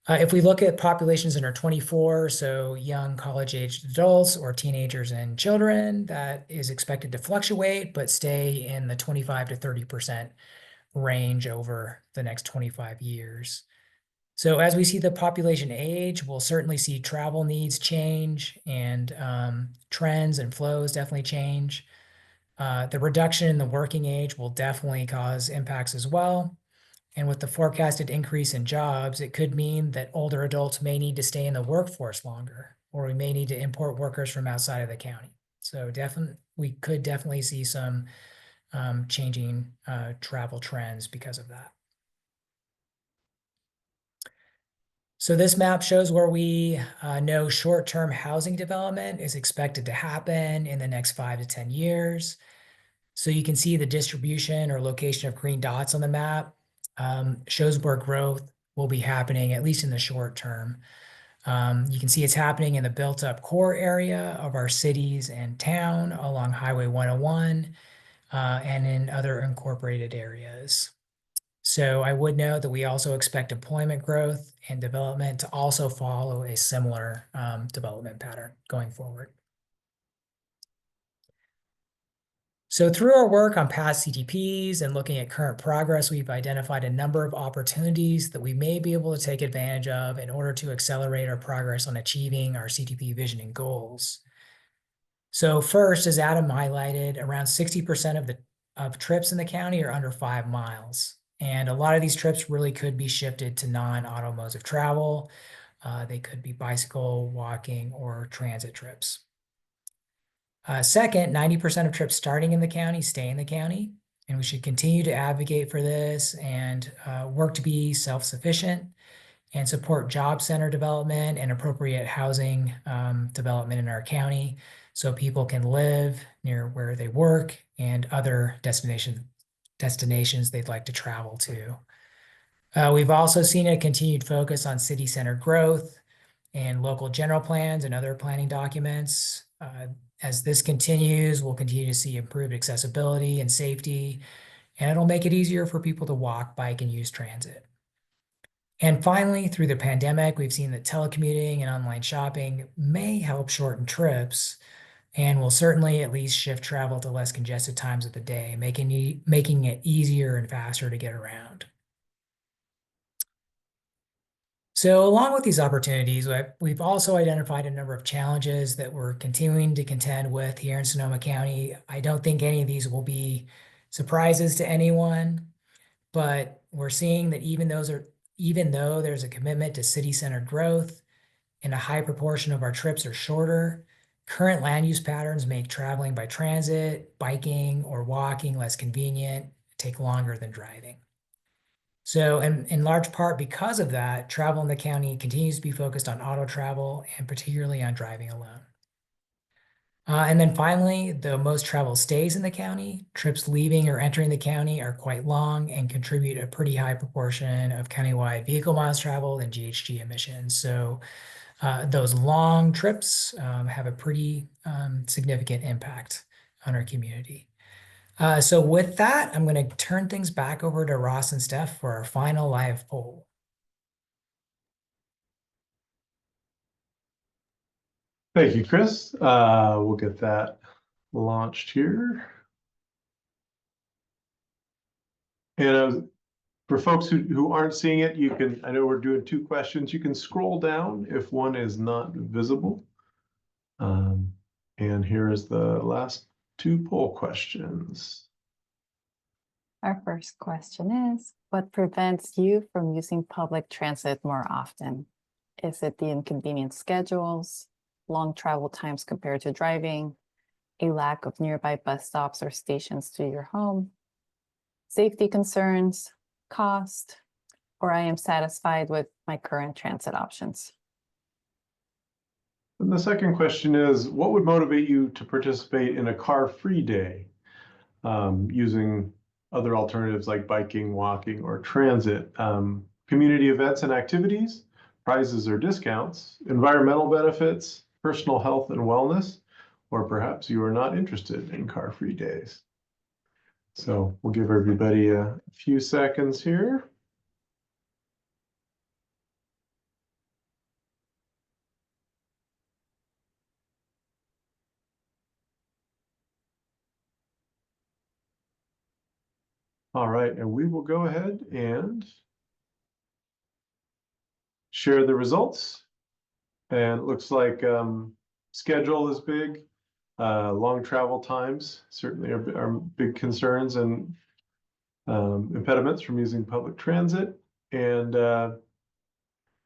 If we look at populations under 24, so young college-aged adults or teenagers and children, that is expected to fluctuate, but stay in the 25 to 30% range over the next 25 years. So as we see the population age, we'll certainly see travel needs change, and trends and flows definitely change. The reduction in the working age will definitely cause impacts as well. And with the forecasted increase in jobs, it could mean that older adults may need to stay in the workforce longer, or we may need to import workers from outside of the county. So we could definitely see some changing travel trends because of that. So this map shows where we know short-term housing development is expected to happen in the next 5 to 10 years. So you can see the distribution or location of green dots on the map shows where growth will be happening, at least in the short term. You can see it's happening in the built-up core area of our cities and town along Highway 101 and in other incorporated areas. So I would note that we also expect employment growth and development to also follow a similar development pattern going forward. So through our work on past CTPs and looking at current progress, we've identified a number of opportunities that we may be able to take advantage of in order to accelerate our progress on achieving our CTP vision and goals. So first, as Adam highlighted, around 60% of trips in the county are under 5 miles. And a lot of these trips really could be shifted to non-auto modes of travel. They could be bicycle, walking, or transit trips. Second, 90% of trips starting in the county stay in the county, and we should continue to advocate for this and work to be self-sufficient and support job center development and appropriate housing development in our county so people can live near where they work and other destinations they'd like to travel to. We've also seen a continued focus on city center growth and local general plans and other planning documents. As this continues, we'll continue to see improved accessibility and safety, and it'll make it easier for people to walk, bike, and use transit. And finally, through the pandemic, we've seen that telecommuting and online shopping may help shorten trips and will certainly at least shift travel to less congested times of the day, making it easier and faster to get around. So along with these opportunities, we've also identified a number of challenges that we're continuing to contend with here in Sonoma County. I don't think any of these will be surprises to anyone, but we're seeing that even though there's a commitment to city-centered growth and a high proportion of our trips are shorter, current land use patterns make traveling by transit, biking, or walking less convenient, take longer than driving. So in large part because of that, travel in the county continues to be focused on auto travel and particularly on driving alone. And then finally, though most travel stays in the county, trips leaving or entering the county are quite long and contribute a pretty high proportion of countywide vehicle miles traveled and GHG emissions. So those long trips have a pretty significant impact on our community. So with that, I'm going to turn things back over to Ross and Steph for our final live poll. Thank you, Chris. We'll get that launched here. And for folks who aren't seeing it, you can, I know we're doing 2 questions. You can scroll down if one is not visible. And here is the last 2 poll questions. Our first question is, what prevents you from using public transit more often? Is it the inconvenient schedules, long travel times compared to driving, a lack of nearby bus stops or stations to your home, safety concerns, cost, or I am satisfied with my current transit options. And the second question is, what would motivate you to participate in a car-free day? Using other alternatives like biking, walking, or transit, community events and activities, prizes or discounts, environmental benefits, personal health and wellness, or perhaps you are not interested in car-free days. So we'll give everybody a few seconds here. All right, and we will go ahead and share the results. And it looks like schedule is big. Long travel times certainly are big concerns and impediments from using public transit, and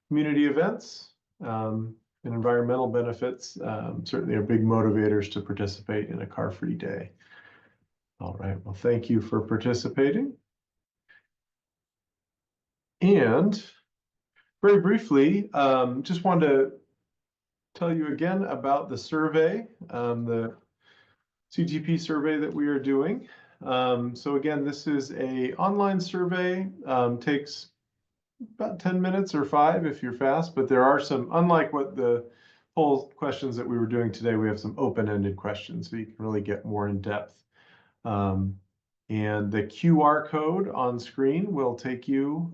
community events and environmental benefits certainly are big motivators to participate in a car-free day. All right, well, thank you for participating. And very briefly, just wanted to tell you again about the survey, the CTP survey that we are doing. So again, this is an online survey, takes about 10 minutes or 5 if you're fast, but there are some, unlike what the poll questions that we were doing today, we have some open-ended questions, so you can really get more in depth. And the QR code on screen will take you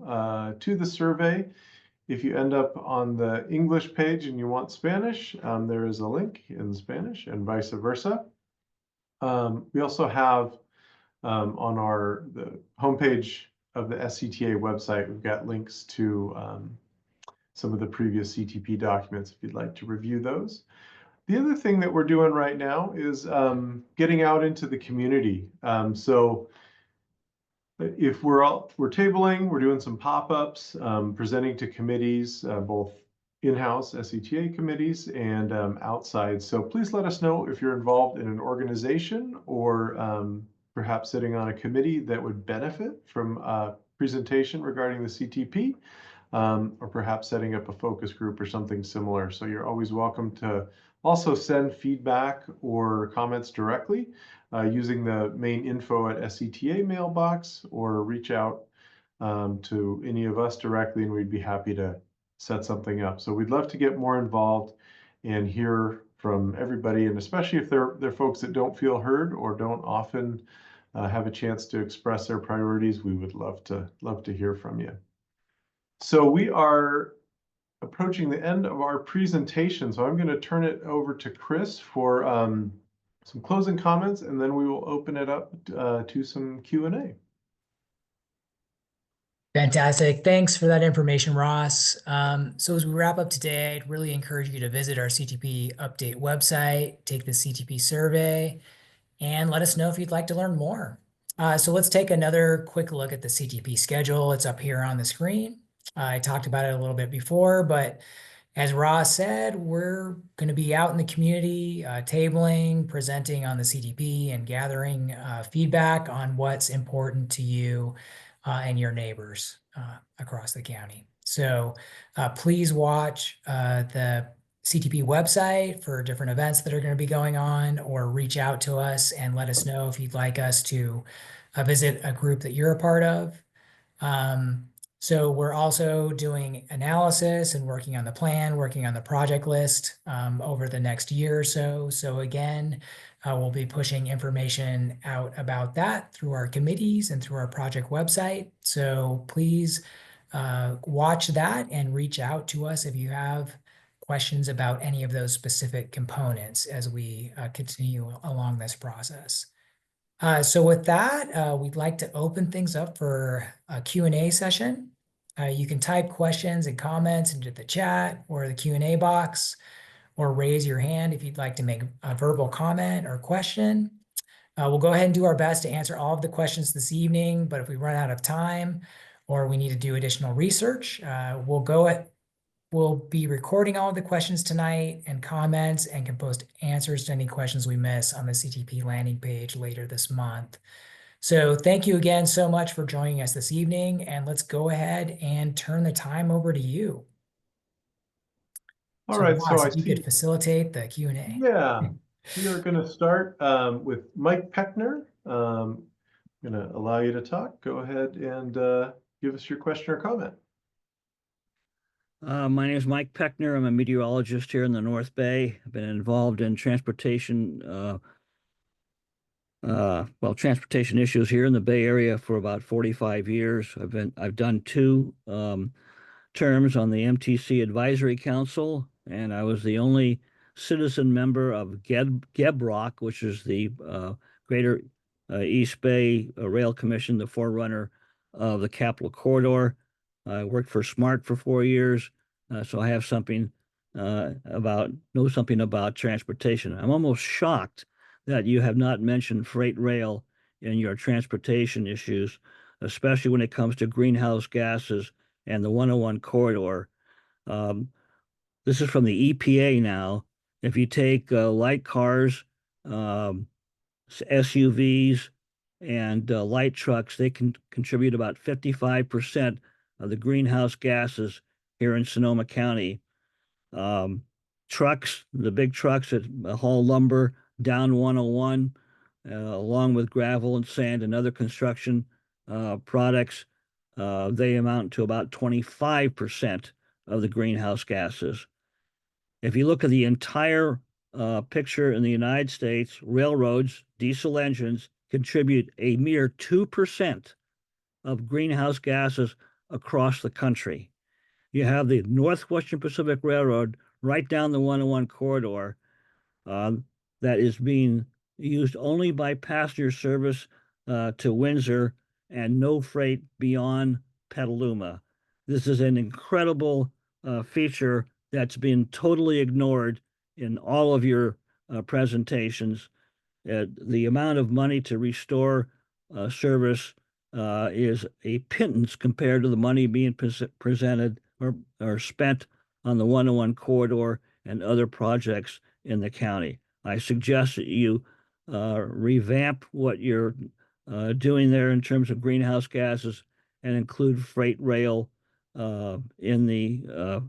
to the survey. If you end up on the English page and you want Spanish, there is a link in Spanish and vice versa. We also have on the homepage of the SCTA website, we've got links to some of the previous CTP documents if you'd like to review those. The other thing that we're doing right now is getting out into the community. So if we're tabling, we're doing some pop-ups, presenting to committees, both in-house SCTA committees and outside. So please let us know if you're involved in an organization or perhaps sitting on a committee that would benefit from a presentation regarding the CTP, or perhaps setting up a focus group or something similar. So you're always welcome to also send feedback or comments directly using the main info at SCTA mailbox, or reach out to any of us directly, and we'd be happy to set something up. So we'd love to get more involved and hear from everybody, and especially if they're folks that don't feel heard or don't often have a chance to express their priorities, we would love to hear from you. So we are approaching the end of our presentation, so I'm going to turn it over to Chris for some closing comments, and then we will open it up to some Q&A. Fantastic. Thanks for that information, Ross. So as we wrap up today, I'd really encourage you to visit our CTP update website, take the CTP survey, and let us know if you'd like to learn more. So let's take another quick look at the CTP schedule. It's up here on the screen. I talked about it a little bit before, but as Ross said, we're going to be out in the community, tabling, presenting on the CTP, and gathering feedback on what's important to you and your neighbors across the county. So please watch the CTP website for different events that are going to be going on, or reach out to us and let us know if you'd like us to visit a group that you're a part of. So we're also doing analysis and working on the plan, working on the project list over the next year or so. So again, we'll be pushing information out about that through our committees and through our project website. So please watch that and reach out to us if you have questions about any of those specific components as we continue along this process. So with that, we'd like to open things up for a Q&A session. You can type questions and comments into the chat or the Q&A box, or raise your hand if you'd like to make a verbal comment or question. We'll go ahead and do our best to answer all of the questions this evening, but if we run out of time or we need to do additional research, we'll go We'll be recording all of the questions tonight and comments and can post answers to any questions we miss on the CTP landing page later this month. So thank you again so much for joining us this evening, and let's go ahead and turn the time over to you. All right, so Ross, I if you see. could facilitate the Q&A. Yeah, we are going to start with Mike Peckner. I'm going to allow you to talk. Go ahead and give us your question or comment. My name is Mike Peckner. I'm a meteorologist here in the North Bay. I've been involved in transportation, transportation issues here in the Bay Area for about 45 years. I've done two terms on the MTC Advisory Council, and I was the only citizen member of GEBROC, which is the Greater East Bay Rail Commission, the forerunner of the Capital Corridor. I worked for SMART for 4 years, so I have know something about transportation. I'm almost shocked that you have not mentioned freight rail in your transportation issues, especially when it comes to greenhouse gases and the 101 corridor. This is from the EPA now. If you take light cars, SUVs, and light trucks, they can contribute about 55% of the greenhouse gases here in Sonoma County. Trucks, the big trucks that haul lumber down 101, along with gravel and sand and other construction products, they amount to about 25% of the greenhouse gases. If you look at the entire picture in the United States, railroads, diesel engines contribute a mere 2% of greenhouse gases across the country. You have the Northwestern Pacific Railroad right down the 101 corridor that is being used only by passenger service to Windsor and no freight beyond Petaluma. This is an incredible feature that's been totally ignored in all of your presentations. The amount of money to restore service is a pittance compared to the money being presented or spent on the 101 corridor and other projects in the county. I suggest that you revamp what you're doing there in terms of greenhouse gases and include freight rail in the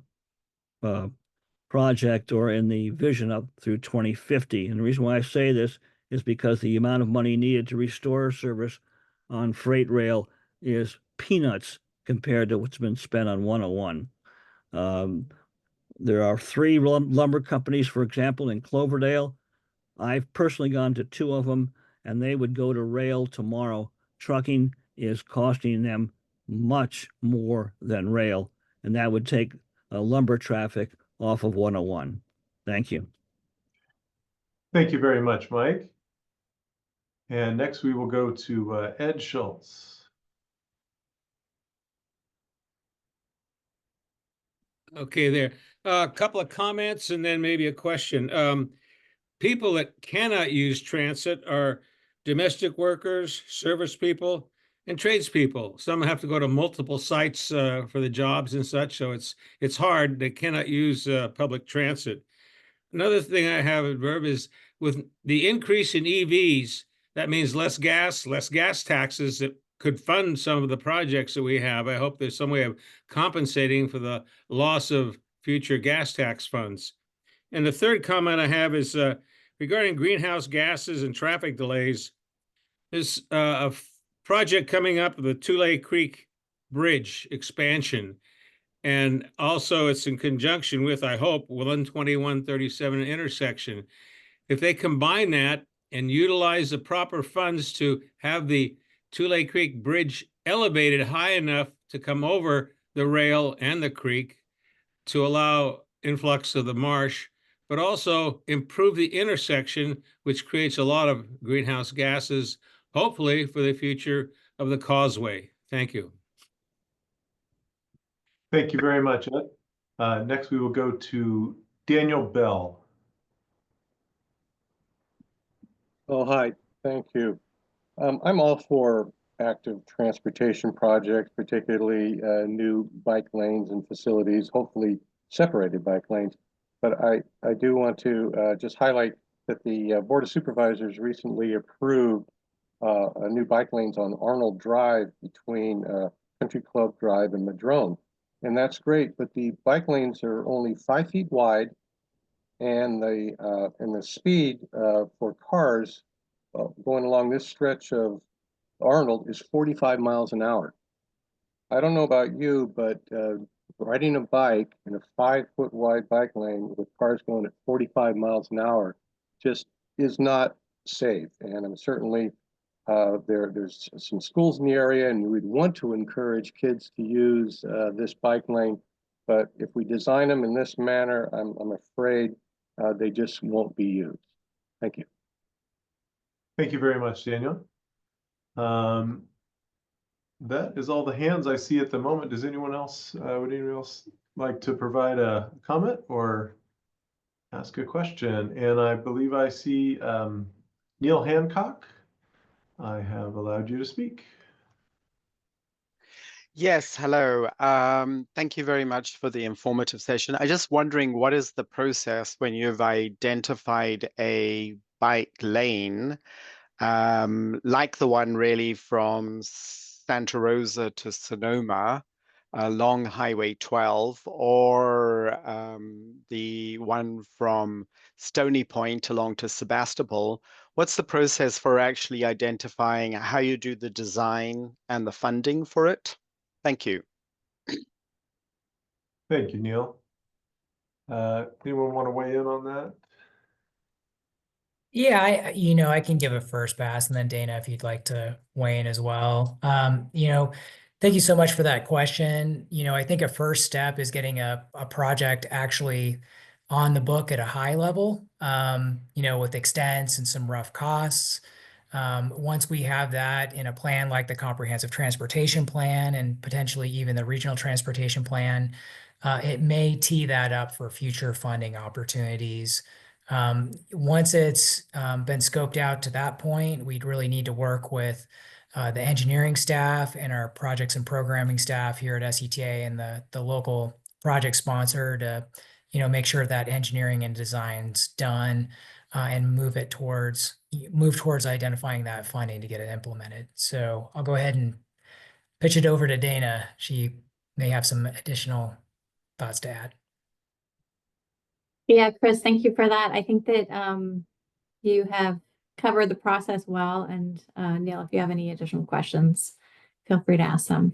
project or in the vision up through 2050. And the reason why I say this is because the amount of money needed to restore service on freight rail is peanuts compared to what's been spent on 101. There are 3 lumber companies, for example, in Cloverdale. I've personally gone to 2 of them, and they would go to rail tomorrow. Trucking is costing them much more than rail, and that would take lumber traffic off of 101. Thank you. Thank you very much, Mike. And next we will go to Ed Schultz. Okay, there. A couple of comments and then maybe a question. People that cannot use transit are domestic workers, service people, and tradespeople. Some have to go to multiple sites for the jobs and such, so it's hard. They cannot use public transit. Another thing I have observed is with the increase in EVs, that means less gas taxes that could fund some of the projects that we have. I hope there's some way of compensating for the loss of future gas tax funds. And the third comment I have is regarding greenhouse gases and traffic delays. There's a project coming up, the Tule Creek Bridge expansion. And also it's in conjunction with, I hope, 12137 intersection. If they combine that and utilize the proper funds to have the Tule Creek Bridge elevated high enough to come over the rail and the creek to allow influx of the marsh, but also improve the intersection, which creates a lot of greenhouse gases, hopefully for the future of the causeway. Thank you. Thank you very much, Ed. Next we will go to Daniel Bell. Oh, hi, thank you. I'm all for active transportation projects, particularly new bike lanes and facilities, hopefully separated bike lanes. But I do want to just highlight that the Board of Supervisors recently approved a new bike lanes on Arnold Drive between Country Club Drive and Madrone. And that's great, but the bike lanes are only 5 feet wide, and the speed for cars going along this stretch of Arnold is 45 miles an hour. I don't know about you, but riding a bike in a 5 foot wide bike lane with cars going at 45 miles an hour just is not safe. And I'm certainly there's some schools in the area, and we'd want to encourage kids to use this bike lane. But if we design them in this manner, I'm afraid they just won't be used. Thank you. Thank you very much, Daniel. That is all the hands I see at the moment. Does anyone else, would anyone else like to provide a comment or ask a question? And I believe I see Neil Hancock. I have allowed you to speak. Yes, hello. Thank you very much for the informative session. I'm just wondering, what is the process when you've identified a bike lane, like the one really from Santa Rosa to Sonoma along Highway 12, or the one from Stony Point along to Sebastopol? What's the process for actually identifying how you do the design and the funding for it? Thank you. Thank you, Neil. Anyone want to weigh in on that? Yeah, I can give a first pass, and then Dana, if you'd like to weigh in as well. Thank you so much for that question. I think a first step is getting a project actually on the book at a high level, with extents and some rough costs. Once we have that in a plan like the comprehensive transportation plan and potentially even the regional transportation plan, it may tee that up for future funding opportunities. Once it's been scoped out to that point, we'd really need to work with the engineering staff and our projects and programming staff here at SETA and the local project sponsor to, make sure that engineering and design's done and move towards identifying that funding to get it implemented. So I'll go ahead and pitch it over to Dana. She may have some additional thoughts to add. Yeah, Chris, thank you for that. I think that you have covered the process well. And Neil, if you have any additional questions, feel free to ask them.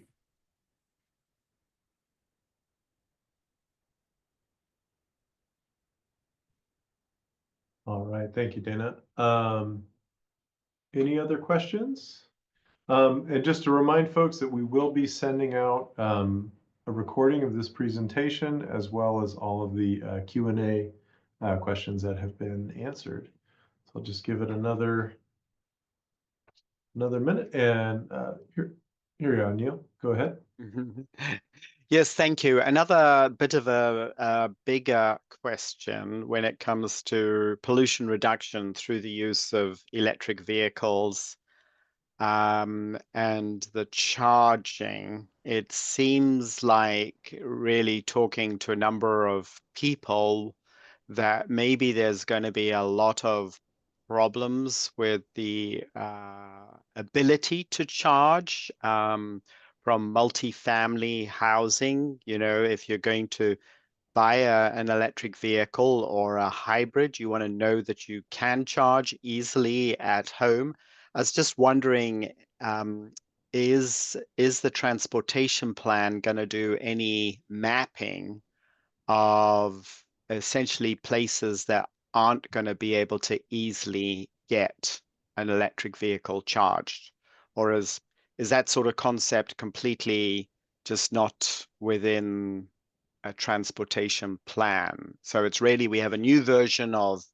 All right, thank you, Dana. Any other questions? And just to remind folks that we will be sending out a recording of this presentation, as well as all of the Q&A questions that have been answered. So I'll just give it another minute, and here you are, Neil. Go ahead. Yes, thank you. Another bit of a bigger question when it comes to pollution reduction through the use of electric vehicles and the charging. It seems like, really talking to a number of people, that maybe there's going to be a lot of problems with the ability to charge from multifamily housing. If you're going to buy an electric vehicle or a hybrid, you want to know that you can charge easily at home. I was just wondering, is the transportation plan going to do any mapping of essentially places that aren't going to be able to easily get an electric vehicle charged? Or is that sort of concept completely just not within a transportation plan? So it's really, we have a new version of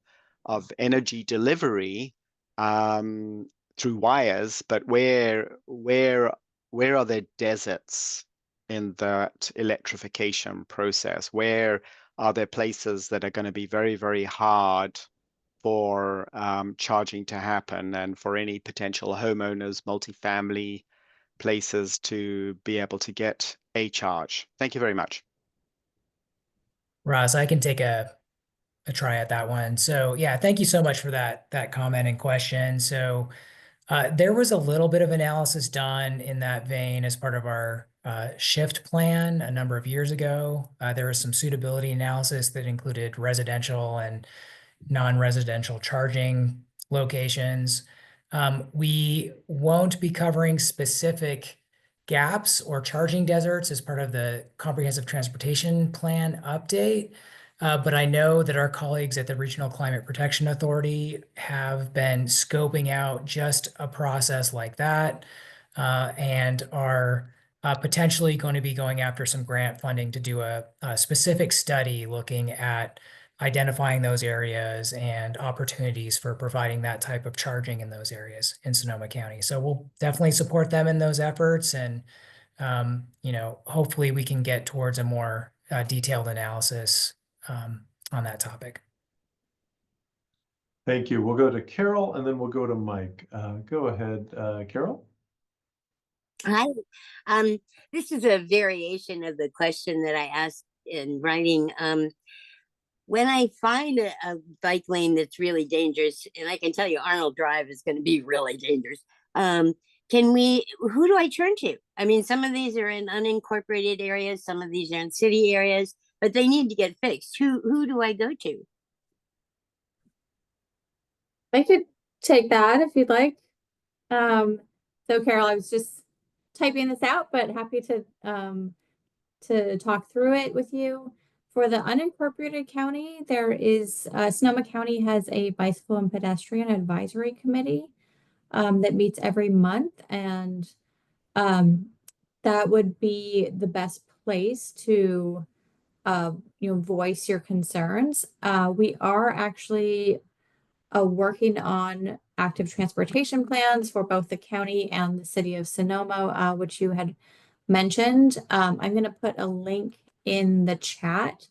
energy delivery through wires, but where are there deserts in that electrification process? Where are there places that are going to be very, very hard for charging to happen, and for any potential homeowners, multifamily places, to be able to get a charge? Thank you very much. Ross, I can take a try at that one. So yeah, thank you so much for that comment and question. So there was a little bit of analysis done in that vein as part of our shift plan a number of years ago. There was some suitability analysis that included residential and non-residential charging locations. We won't be covering specific gaps or charging deserts as part of the comprehensive transportation plan update. But I know that our colleagues at the Regional Climate Protection Authority have been scoping out just a process like that, and are potentially going to be going after some grant funding to do a specific study looking at identifying those areas and opportunities for providing that type of charging in those areas in Sonoma County. So we'll definitely support them in those efforts, and hopefully we can get towards a more detailed analysis on that topic. Thank you. We'll go to Carol and then we'll go to Mike. Go ahead, Carol. Hi. This is a variation of the question that I asked in writing. When I find a bike lane that's really dangerous, and I can tell you Arnold Drive is going to be really dangerous, who do I turn to? I mean, some of these are in unincorporated areas, some of these are in city areas, but they need to get fixed. Who do I go to? I could take that if you'd like. So Carol, I was just typing this out, but happy to talk through it with you. For the unincorporated county, there is Sonoma County has a bicycle and pedestrian advisory committee that meets every month, and that would be the best place to voice your concerns. We are actually working on active transportation plans for both the county and the city of Sonoma, which you had mentioned. I'm going to put a link in the chat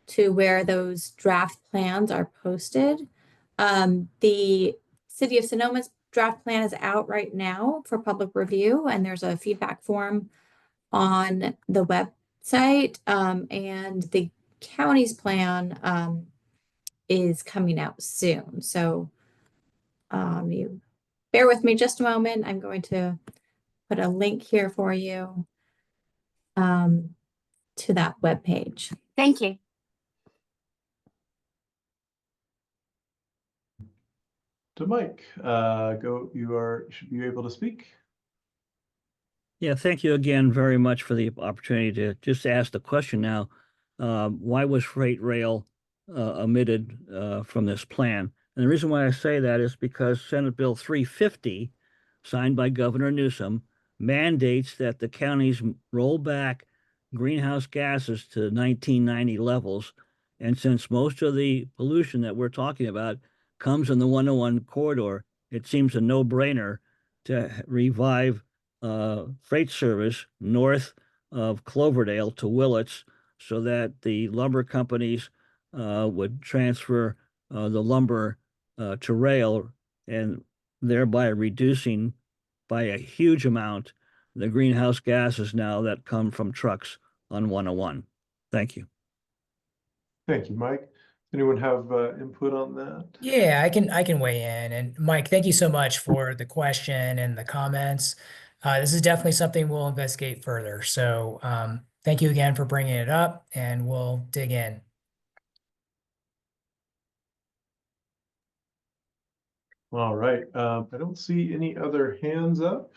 to where those draft plans are posted. The city of Sonoma's draft plan is out right now for public review, and there's a feedback form on the website, and the county's plan is coming out soon. So you bear with me just a moment. I'm going to put a link here for you to that webpage. Thank you. To Mike, should be able to speak. Yeah, thank you again very much for the opportunity to just ask the question now. Why was freight rail omitted from this plan? And the reason why I say that is because Senate Bill 350, signed by Governor Newsom, mandates that the counties roll back greenhouse gases to 1990 levels. And since most of the pollution that we're talking about comes in the 101 corridor, it seems a no-brainer to revive freight service north of Cloverdale to Willits, so that the lumber companies would transfer the lumber to rail, and thereby reducing by a huge amount the greenhouse gases now that come from trucks on 101. Thank you. Thank you, Mike. Anyone have input on that? Yeah, I can weigh in. And Mike, thank you so much for the question and the comments. This is definitely something we'll investigate further. So thank you again for bringing it up, and we'll dig in. All right. I don't see any other hands up.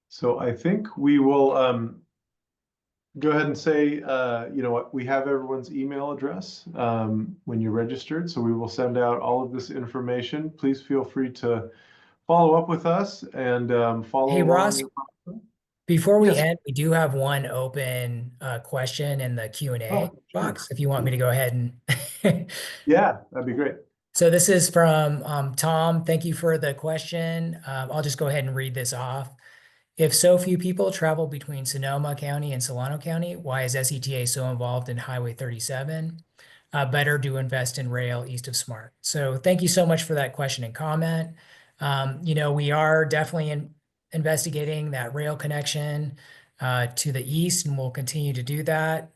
So I think we will go ahead and say, we have everyone's email address when you're registered. So we will send out all of this information. Please feel free to follow up with us and follow Hey, along. Ross, before we Yes. end, we do have one open question in the Q&A box, if you want me to go ahead and Yeah, that'd be great. So this is from Tom. Thank you for the question. I'll just go ahead and read this off. If so few people travel between Sonoma County and Solano County, why is SETA so involved in Highway 37? Better to invest in rail east of Smart. So thank you so much for that question and comment. We are definitely investigating that rail connection to the east, and we'll continue to do that.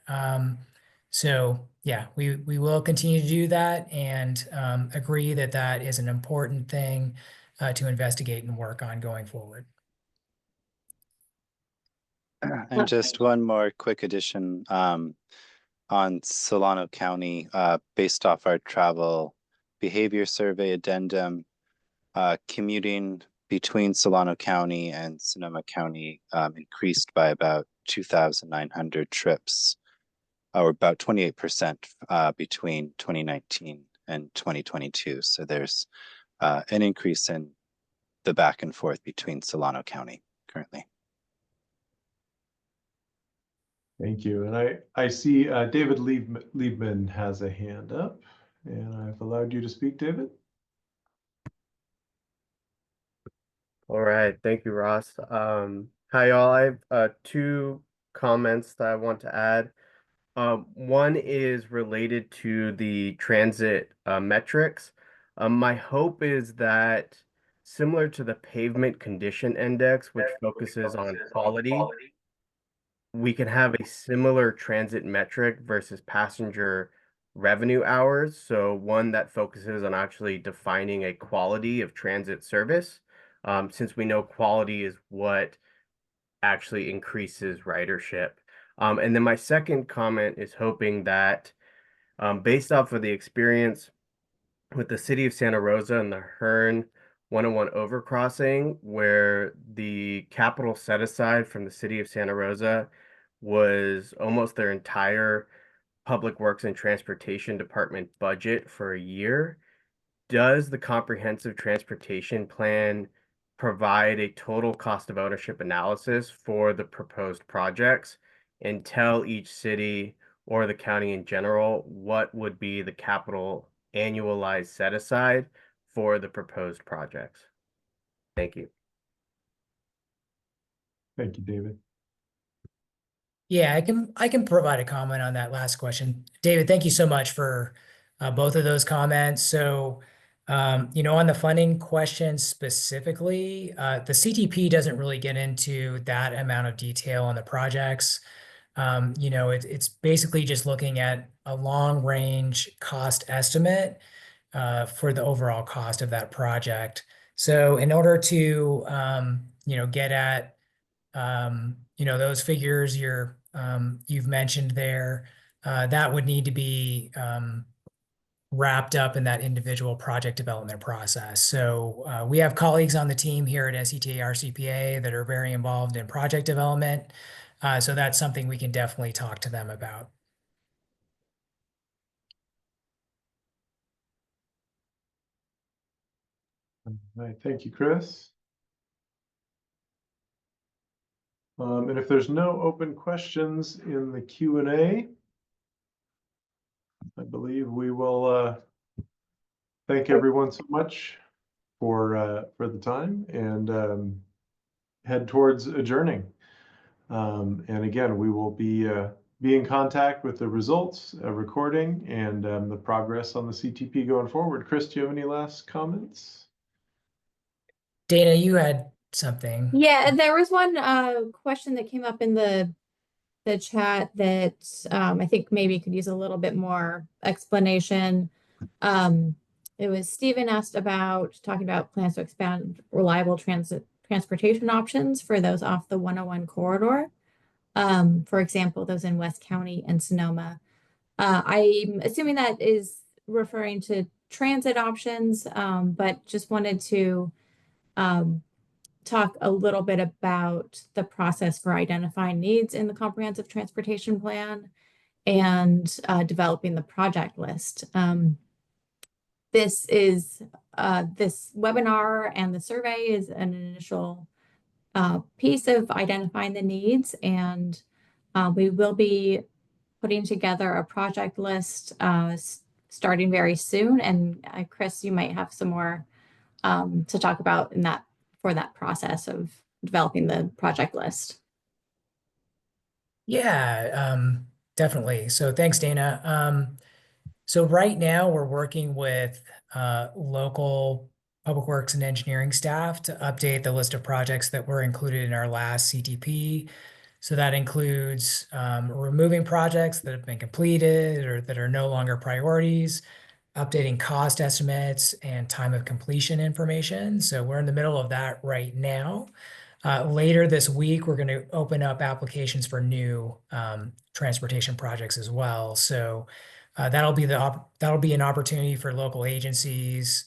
So yeah, we will continue to do that, and agree that that is an important thing to investigate and work on going forward. And just one more quick addition on Solano County, based off our travel behavior survey addendum, commuting between Solano County and Sonoma County increased by about 2,900 trips, or about 28% between 2019 and 2022. So there's an increase in the back and forth between Solano County currently. Thank you. And I see David Liebman has a hand up, and I've allowed you to speak, David. All right, thank you, Ross. Hi, y'all. I have two comments that I want to add. One is related to the transit metrics. My hope is that, similar to the pavement condition index, which focuses on quality, we can have a similar transit metric versus passenger revenue hours. So one that focuses on actually defining a quality of transit service, since we know quality is what actually increases ridership. And then my second comment is hoping that, based off of the experience with the city of Santa Rosa and the Hearn 101 overcrossing, where the capital set aside from the city of Santa Rosa was almost their entire Public Works and Transportation Department budget for a year, does the comprehensive transportation plan provide a total cost of ownership analysis for the proposed projects and tell each city or the county in general what would be the capital annualized set aside for the proposed projects? Thank you. Thank you, David. Yeah, I can provide a comment on that last question. David, thank you so much for both of those comments. So, you know, on the funding question specifically, the CTP doesn't really get into that amount of detail on the projects. You know, it's basically just looking at a long range cost estimate for the overall cost of that project. So in order to, you know, get at, you know, those figures you've mentioned there, that would need to be wrapped up in that individual project development process. So we have colleagues on the team here at SCTA RCPA that are very involved in project development. So that's something we can definitely talk to them about. All right, thank you, Chris. And if there's no open questions in the Q&A, I believe we will thank everyone so much for the time and head towards adjourning. And again, we will be in contact with the results, recording, and the progress on the CTP going forward. Chris, do you have any last comments? Dana, you had something. Yeah, there was one question that came up in the chat that I think maybe could use a little bit more explanation. It was Stephen asked about talking about plans to expand reliable transportation options for those off the 101 corridor. For example, those in West County and Sonoma. I'm assuming that is referring to transit options, but just wanted to talk a little bit about the process for identifying needs in the comprehensive transportation plan and developing the project list. This webinar and the survey is an initial piece of identifying the needs, and we will be putting together a project list starting very soon. And Chris, you might have some more to talk about in that for that process of developing the project list. Yeah, definitely. So thanks, Dana. So right now we're working with local public works and engineering staff to update the list of projects that were included in our last CTP. So that includes removing projects that have been completed or that are no longer priorities, updating cost estimates and time of completion information. So we're in the middle of that right now. Later this week, we're going to open up applications for new transportation projects as well. So that'll be an opportunity for local agencies,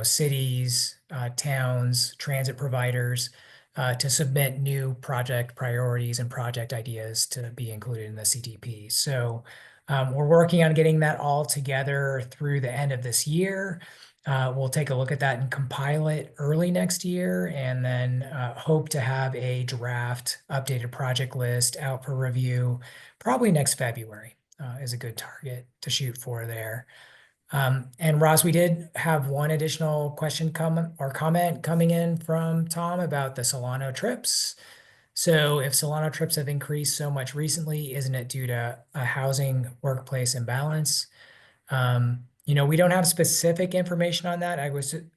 cities, towns, transit providers to submit new project priorities and project ideas to be included in the CTP. So we're working on getting that all together through the end of this year. We'll take a look at that and compile it early next year, and then hope to have a draft updated project list out for review probably next February is a good target to shoot for there. And Ross, we did have one additional question comment coming in from Tom about the Solano trips. So if Solano trips have increased so much recently, isn't it due to a housing workplace imbalance? We don't have specific information on that.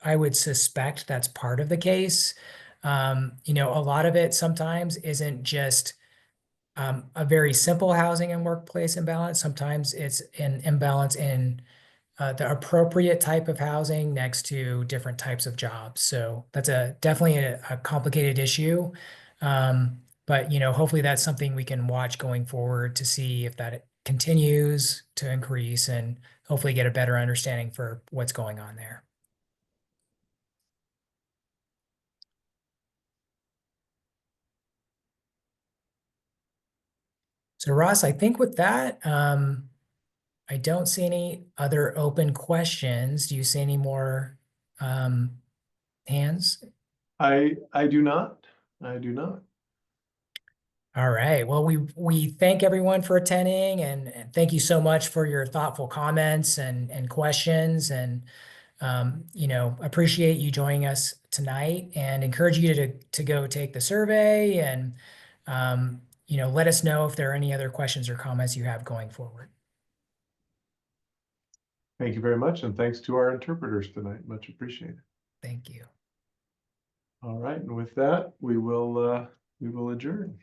I would suspect that's part of the case. A lot of it sometimes isn't just a very simple housing and workplace imbalance. Sometimes it's an imbalance in the appropriate type of housing next to different types of jobs. So that's definitely a complicated issue. But hopefully that's something we can watch going forward to see if that continues to increase and hopefully get a better understanding for what's going on there. So Ross, I think with that, I don't see any other open questions. Do you see any more hands? I do not. I do not. All right. Well, we thank everyone for attending and thank you so much for your thoughtful comments and questions, and appreciate you joining us tonight and encourage you to go take the survey and let us know if there are any other questions or comments you have going forward. Thank you very much, and thanks to our interpreters tonight. Much appreciated. Thank you. All right, and with that, we will adjourn.